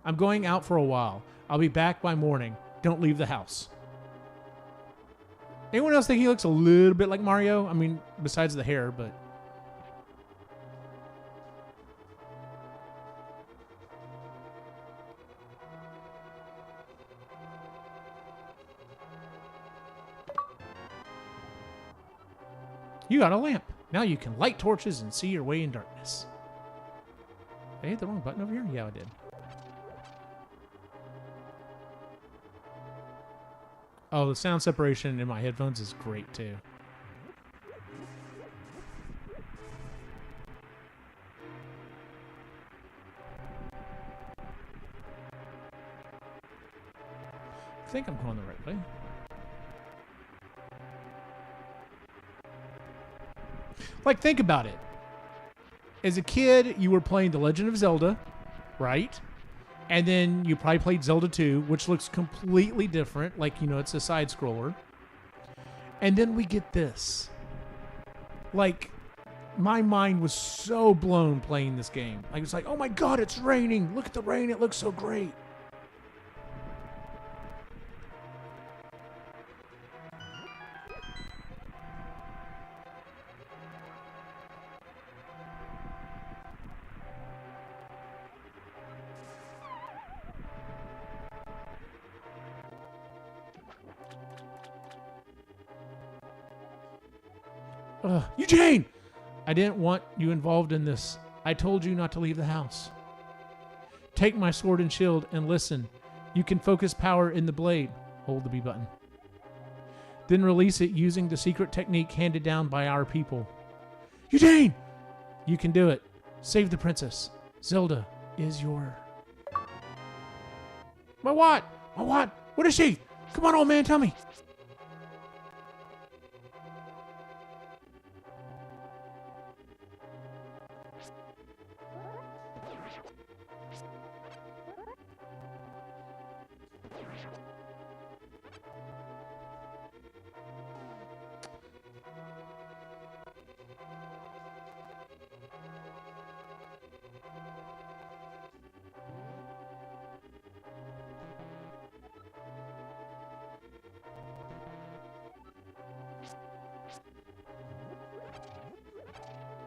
I'm going out for a while. I'll be back by morning. Don't leave the house. Anyone else think he looks a little bit like Mario? I mean, besides the hair, but... You got a lamp. Now you can light torches and see your way in darkness. Did I hit the wrong button over here? Yeah, I did. Oh, the sound separation in my headphones is great, too. I think I'm going the right way. Like, think about it. As a kid, you were playing The Legend of Zelda, right? And then you probably played Zelda 2, which looks completely different. Like, you know, it's a side-scroller. And then we get this. Like, my mind was so blown playing this game. Like, it's like, oh my god, it's raining. Look at the rain. It looks so great. Eugene! I didn't want you involved in this. I told you not to leave the house. Take my sword and shield and listen. You can focus power in the blade. Hold the B button. Then release it using the secret technique handed down by our people. Eugene! You can do it. Save the princess. Zelda is your... My what? My what? What is she? Come on, old man, tell me.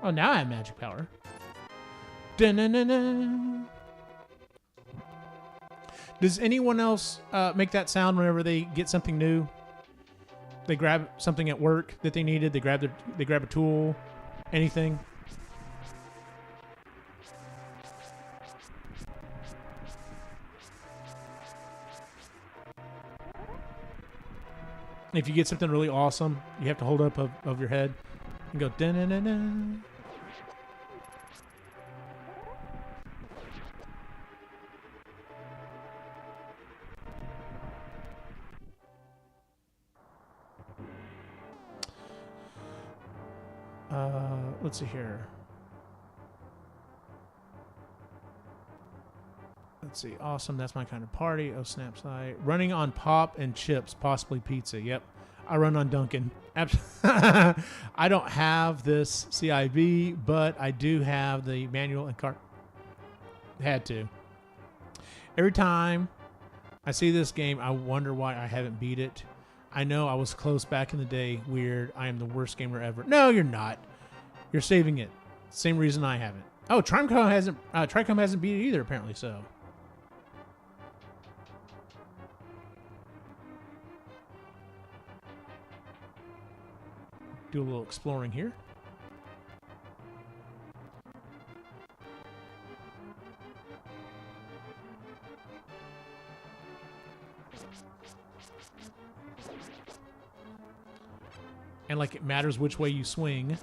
Oh, now I have magic power. Dun-dun-dun-dun. Does anyone else make that sound whenever they get something new? They grab something at work that they needed. They grab a tool, anything. If you get something really awesome, you have to hold up of your head and go dun-dun-dun-dun. Let's see here. Let's see. Awesome. That's my kind of party. Oh, snap side. Running on pop and chips, possibly pizza. Yep. I run on Dunkin'. I don't have this CIV, but I do have the manual and cart. Had to. Every time I see this game, I wonder why I haven't beat it. I know I was close back in the day. Weird. I am the worst gamer ever. No, you're not. You're saving it. Same reason I haven't. Oh, Tricom hasn't beat it either, apparently so. Do a little exploring here. And like it matters which way you swing.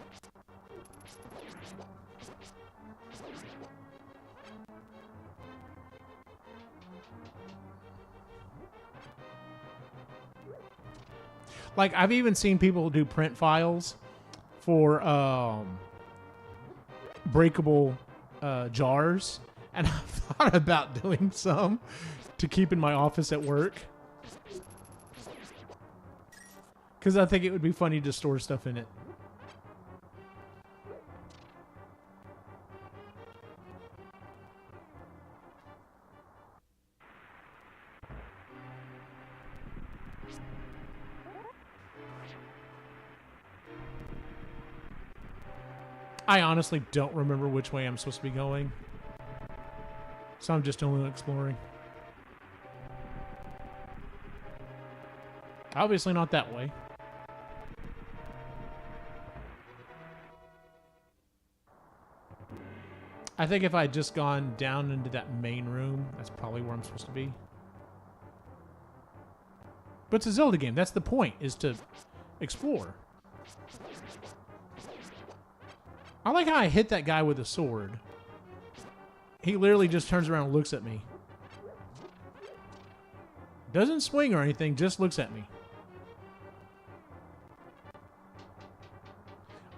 Like, I've even seen people do print files for breakable jars, and I've thought about doing some to keep in my office at work. Because I think it would be funny to store stuff in it. I honestly don't remember which way I'm supposed to be going. So I'm just only exploring. Obviously not that way. I think if I had just gone down into that main room, that's probably where I'm supposed to be. But it's a Zelda game. That's the point, is to explore. I like how I hit that guy with a sword. He literally just turns around and looks at me. Doesn't swing or anything, just looks at me.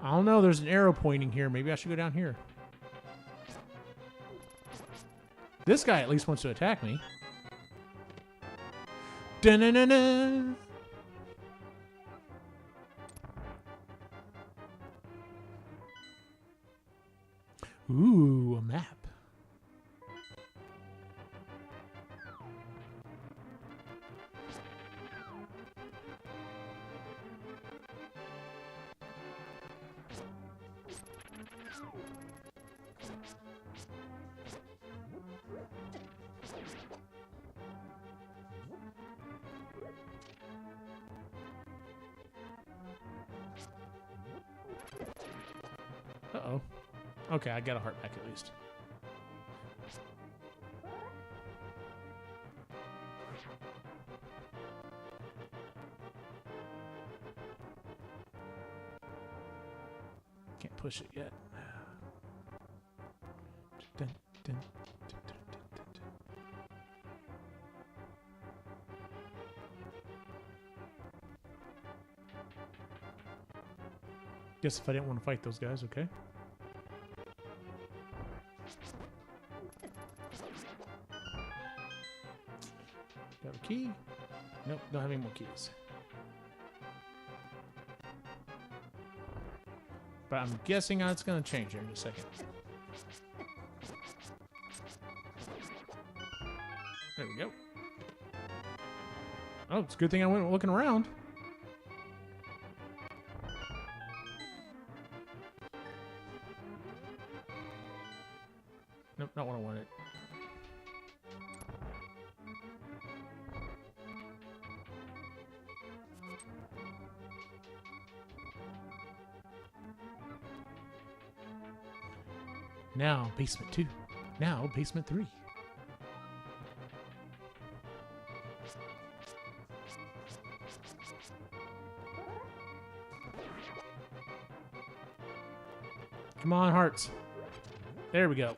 I don't know, there's an arrow pointing here. Maybe I should go down here. This guy at least wants to attack me. Da-na-na-na. Ooh, a map. Uh-oh. Okay, I got a heart back at least. Can't push it yet. Dun, dun, dun, dun, dun, dun, dun. Guess if I didn't want to fight those guys, okay. Got a key? Nope, don't have any more keys. But I'm guessing it's going to change here in a second. There we go. Oh, it's a good thing I went looking around. Nope, not what I wanted. Now, basement 2. Now, basement 3. Come on, hearts. There we go.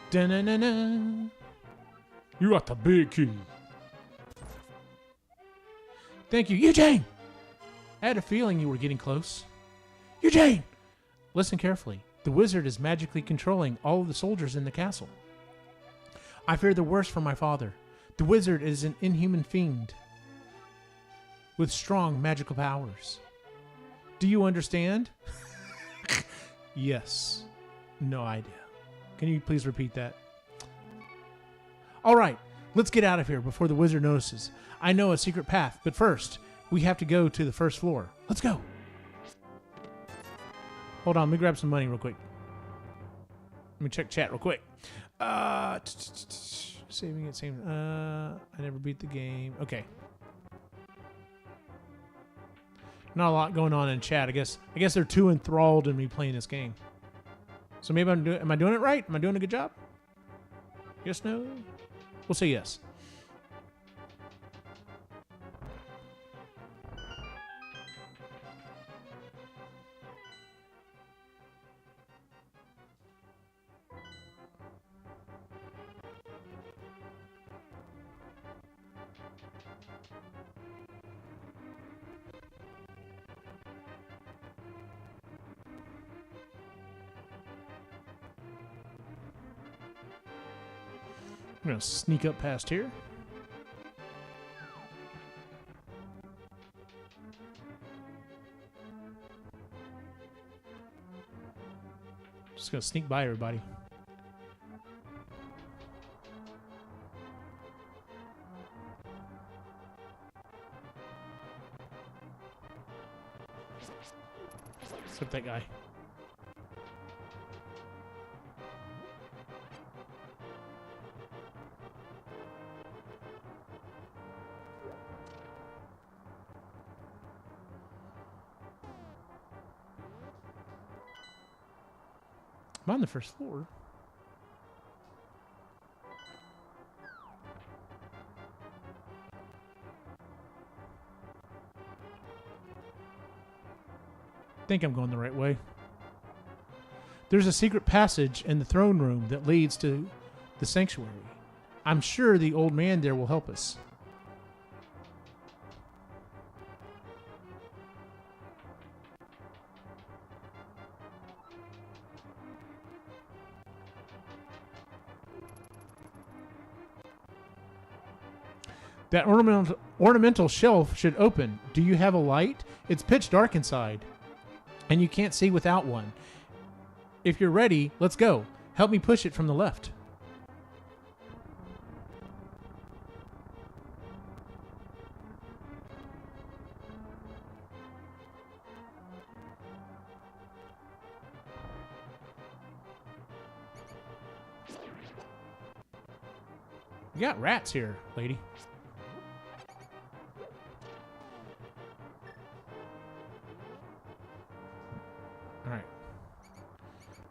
Da-na-na-na. You got the big key. Thank you, Eugene! I had a feeling you were getting close. Eugene! Listen carefully. The wizard is magically controlling all of the soldiers in the castle. I fear the worst for my father. The wizard is an inhuman fiend with strong magical powers. Do you understand? Yes. No idea. Can you please repeat that? All right, let's get out of here before the wizard notices. I know a secret path, but first, we have to go to the first floor. Let's go. Hold on, let me grab some money real quick. Let me check chat real quick. Saving it, same. I never beat the game. Okay. Not a lot going on in chat. I guess they're too enthralled in me playing this game. So maybe am I doing it right? Am I doing a good job? Yes, no? We'll say yes. I'm going to sneak up past here. Just going to sneak by everybody. Except that guy. I'm on the first floor. I think I'm going the right way. There's a secret passage in the throne room that leads to the sanctuary. I'm sure the old man there will help us. That ornamental shelf should open. Do you have a light? It's pitch dark inside, and you can't see without one. If you're ready, let's go. Help me push it from the left. You got rats here, lady. All right.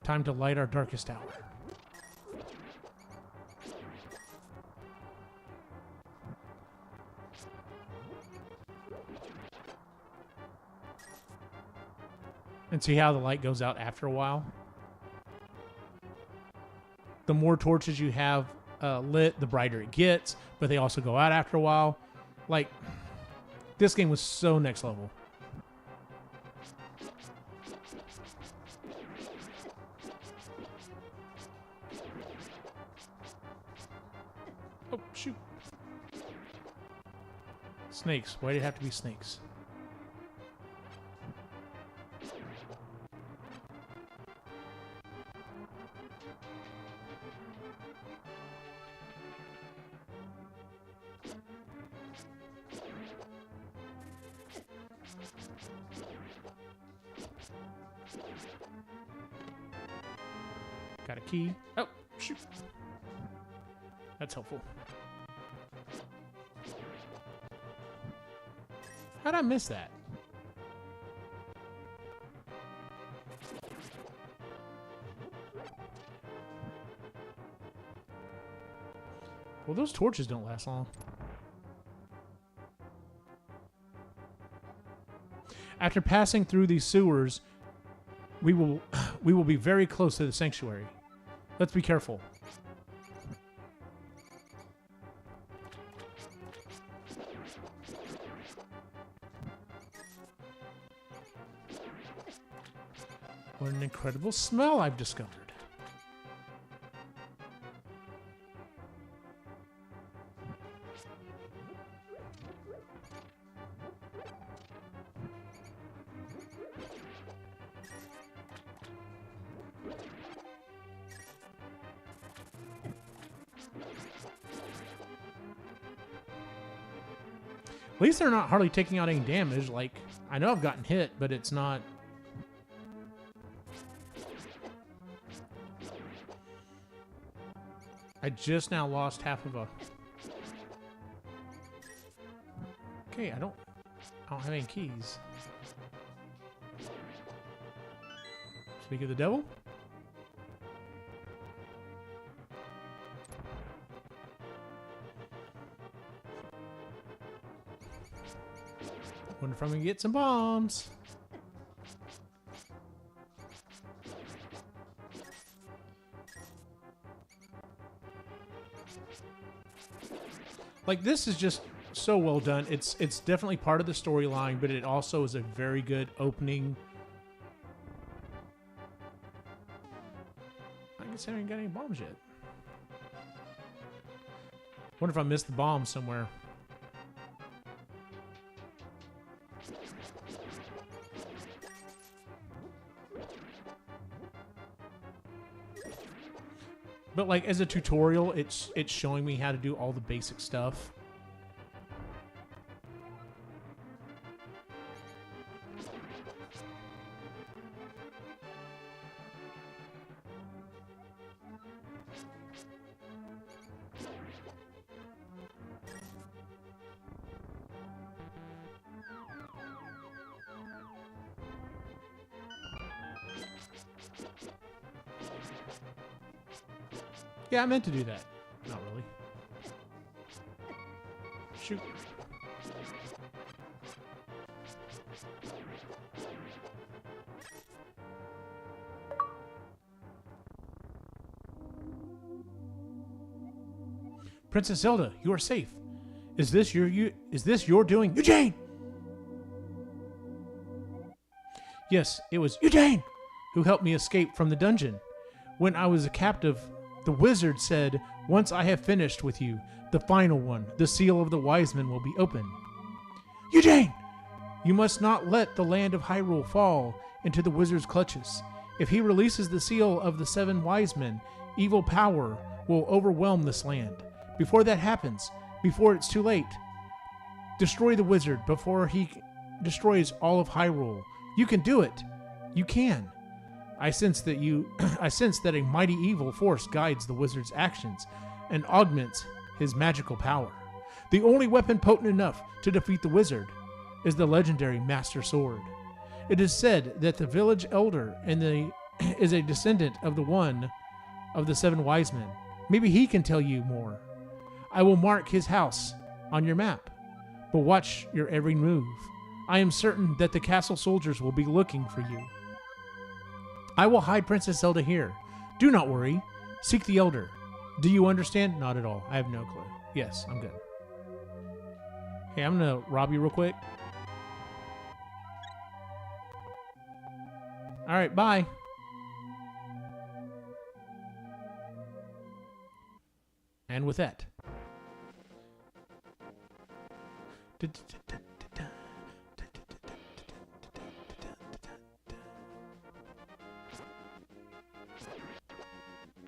Time to light our darkest hour. And see how the light goes out after a while? The more torches you have lit, the brighter it gets, but they also go out after a while. Like, this game was so next level. Oh, shoot. Snakes. Why did it have to be snakes? Got a key. Oh, shoot. That's helpful. How'd I miss that? Well, those torches don't last long. After passing through these sewers, we will be very close to the sanctuary. Let's be careful. What an incredible smell I've discovered. At least they're not hardly taking out any damage. Like, I know I've gotten hit, but it's not... I just now lost half of a... Okay, I don't have any keys. Speak of the devil? Wonder if I'm gonna get some bombs. Like, this is just so well done. It's definitely part of the storyline, but it also is a very good opening. I guess I haven't got any bombs yet. Wonder if I missed the bomb somewhere. But like as a tutorial, it's showing me how to do all the basic stuff. Yeah, I meant to do that. Not really. Shoot. Princess Zelda, you are safe. Is this your doing? Eugene! Yes, it was Eugene who helped me escape from the dungeon. When I was a captive, the wizard said, once I have finished with you, the final one, the seal of the wise men, will be open. Eugene! You must not let the land of Hyrule fall into the wizard's clutches. If he releases the seal of the 7 wise men, evil power will overwhelm this land. Before that happens, before it's too late, destroy the wizard before he destroys all of Hyrule. You can do it. You can. I sense that a mighty evil force guides the wizard's actions and augments his magical power. The only weapon potent enough to defeat the wizard is the legendary Master Sword. It is said that the village elder is a descendant of the 7 wise men. Maybe he can tell you more. I will mark his house on your map, but watch your every move. I am certain that the castle soldiers will be looking for you. I will hide Princess Zelda here. Do not worry. Seek the Elder. Do you understand? Not at all. I have no clue. Yes, I'm good. Hey, I'm going to rob you real quick. All right, bye. And with that...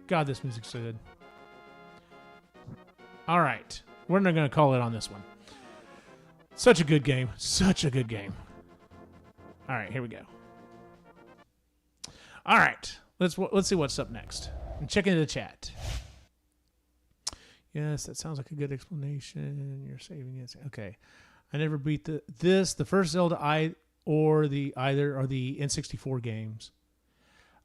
God, this music's so good. All right. We're not going to call it on this one. Such a good game. Such a good game. All right, here we go. All right. Let's see what's up next. And check into the chat. Yes, that sounds like a good explanation. You're saving it. Okay. I never beat the first Zelda or the N64 games.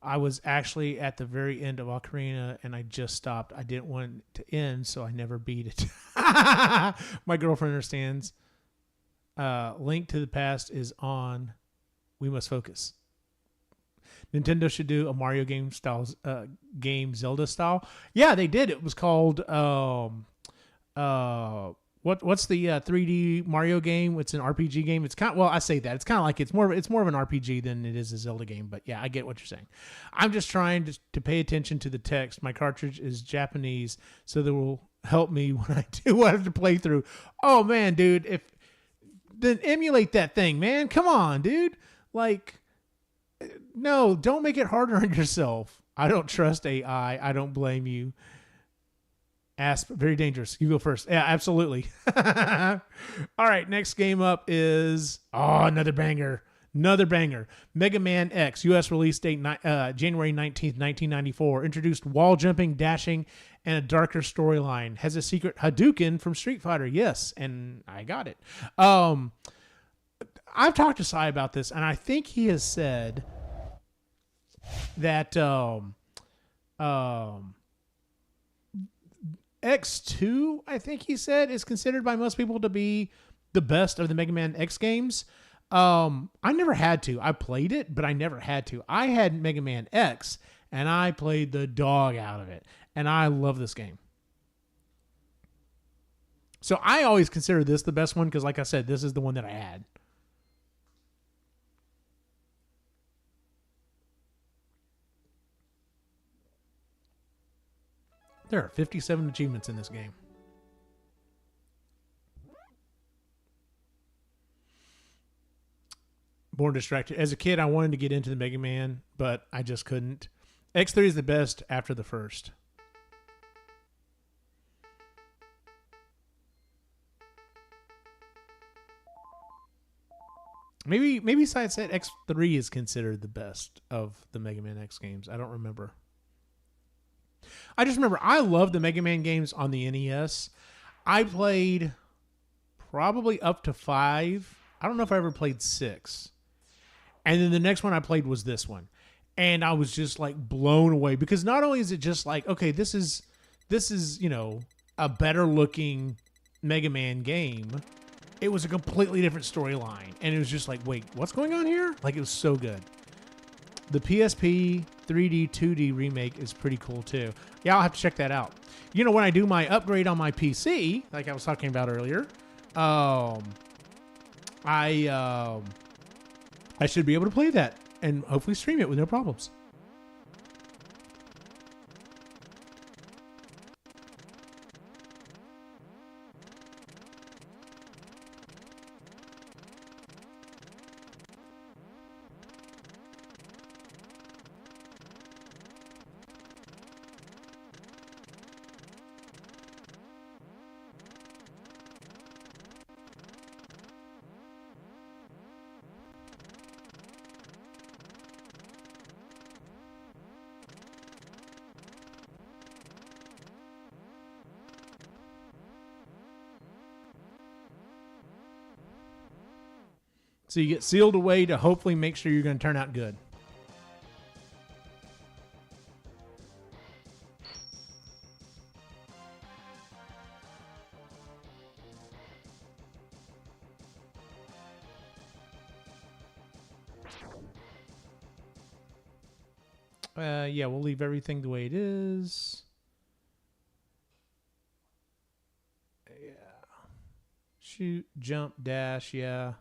I was actually at the very end of Ocarina, and I just stopped. I didn't want it to end, so I never beat it. My girlfriend understands. Link to the Past is on. We must focus. Nintendo should do a Mario game Zelda style. Yeah, they did. It was called What's the 3D Mario game? It's an RPG game. It's kind of, well, I say that it's kind of like it's more of an RPG than it is a Zelda game. But yeah, I get what you're saying. I'm just trying to pay attention to the text. My cartridge is Japanese, so that will help me when I do want to play through. Oh man, dude, if then emulate that thing, man. Come on, dude. Like, no, don't make it harder on yourself. I don't trust AI. I don't blame you. Asp, very dangerous. You go first. Yeah, absolutely. All right, next game up is another banger. Another banger. Mega Man X, U.S. release date January 19th, 1994. Introduced wall jumping, dashing, and a darker storyline. Has a secret Hadouken from Street Fighter. Yes, and I got it. I've talked to Sai about this, and I think he has said that X2, I think he said, is considered by most people to be the best of the Mega Man X games. I never had to. I played it, but I never had to. I had Mega Man X, and I played the dog out of it, and I love this game. So I always consider this the best one because, like I said, this is the one that I had. There are 57 achievements in this game. Born distracted. As a kid, I wanted to get into the Mega Man, but I just couldn't. X3 is the best after the first. Maybe Side said X3 is considered the best of the Mega Man X games. I don't remember. I just remember I love the Mega Man games on the NES. I played probably up to 5. I don't know if I ever played 6. And then the next one I played was this one. And I was just like blown away because not only is it just like, okay, this is, you know, a better looking Mega Man game. It was a completely different storyline. And it was just like, wait, what's going on here? Like, it was so good. The PSP 3D 2D remake is pretty cool too. Yeah, I'll have to check that out. You know, when I do my upgrade on my PC, like I was talking about earlier, I should be able to play that and hopefully stream it with no problems. So you get sealed away to hopefully make sure you're going to turn out good. Yeah, we'll leave everything the way it is. Yeah. Shoot, jump, dash, yeah.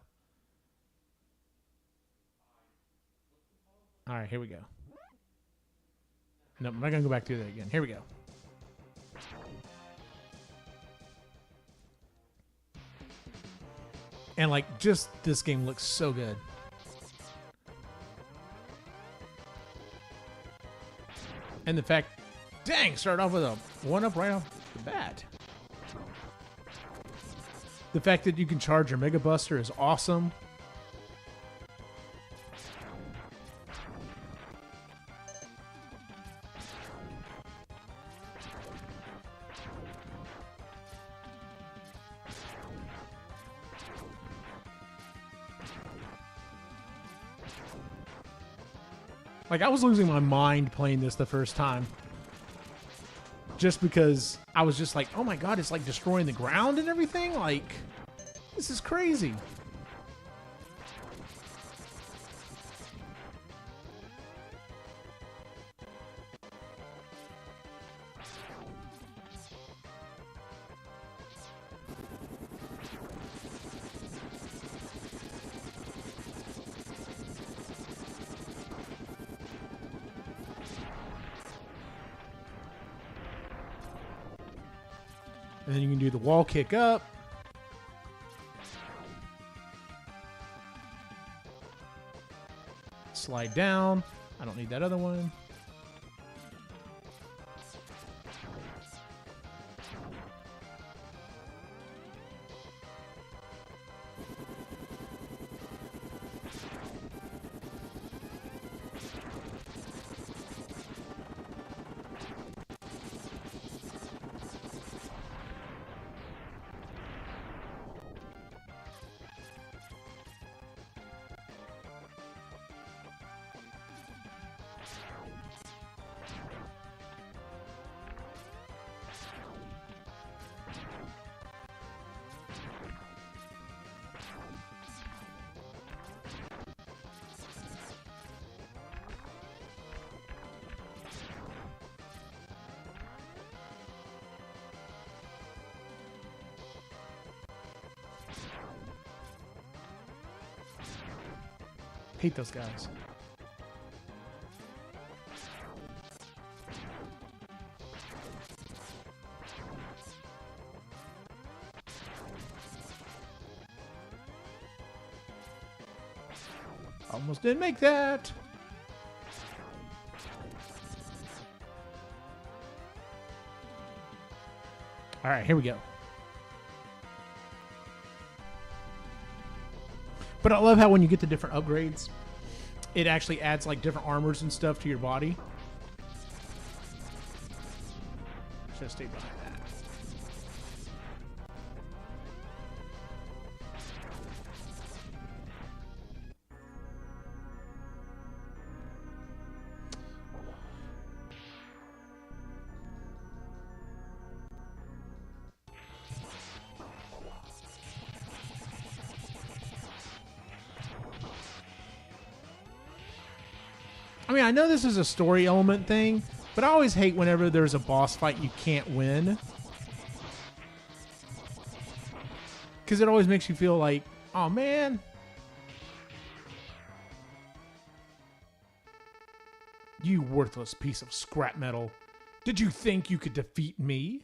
All right, here we go. No, I'm not going to go back through that again. Here we go. And like, just this game looks so good. And the fact, dang, start off with a 1-up right off the bat. The fact that you can charge your Mega Buster is awesome. Like, I was losing my mind playing this the first time. Just because I was just like, oh my god, it's like destroying the ground and everything? Like, this is crazy. And then you can do the wall kick up. Slide down. I don't need that other one. Hate those guys. Almost didn't make that. All right, here we go. But I love how when you get the different upgrades, it actually adds like different armors and stuff to your body. Should have stayed behind that. I mean, I know this is a story element thing, but I always hate whenever there's a boss fight you can't win. Because it always makes you feel like, oh man. You worthless piece of scrap metal. Did you think you could defeat me?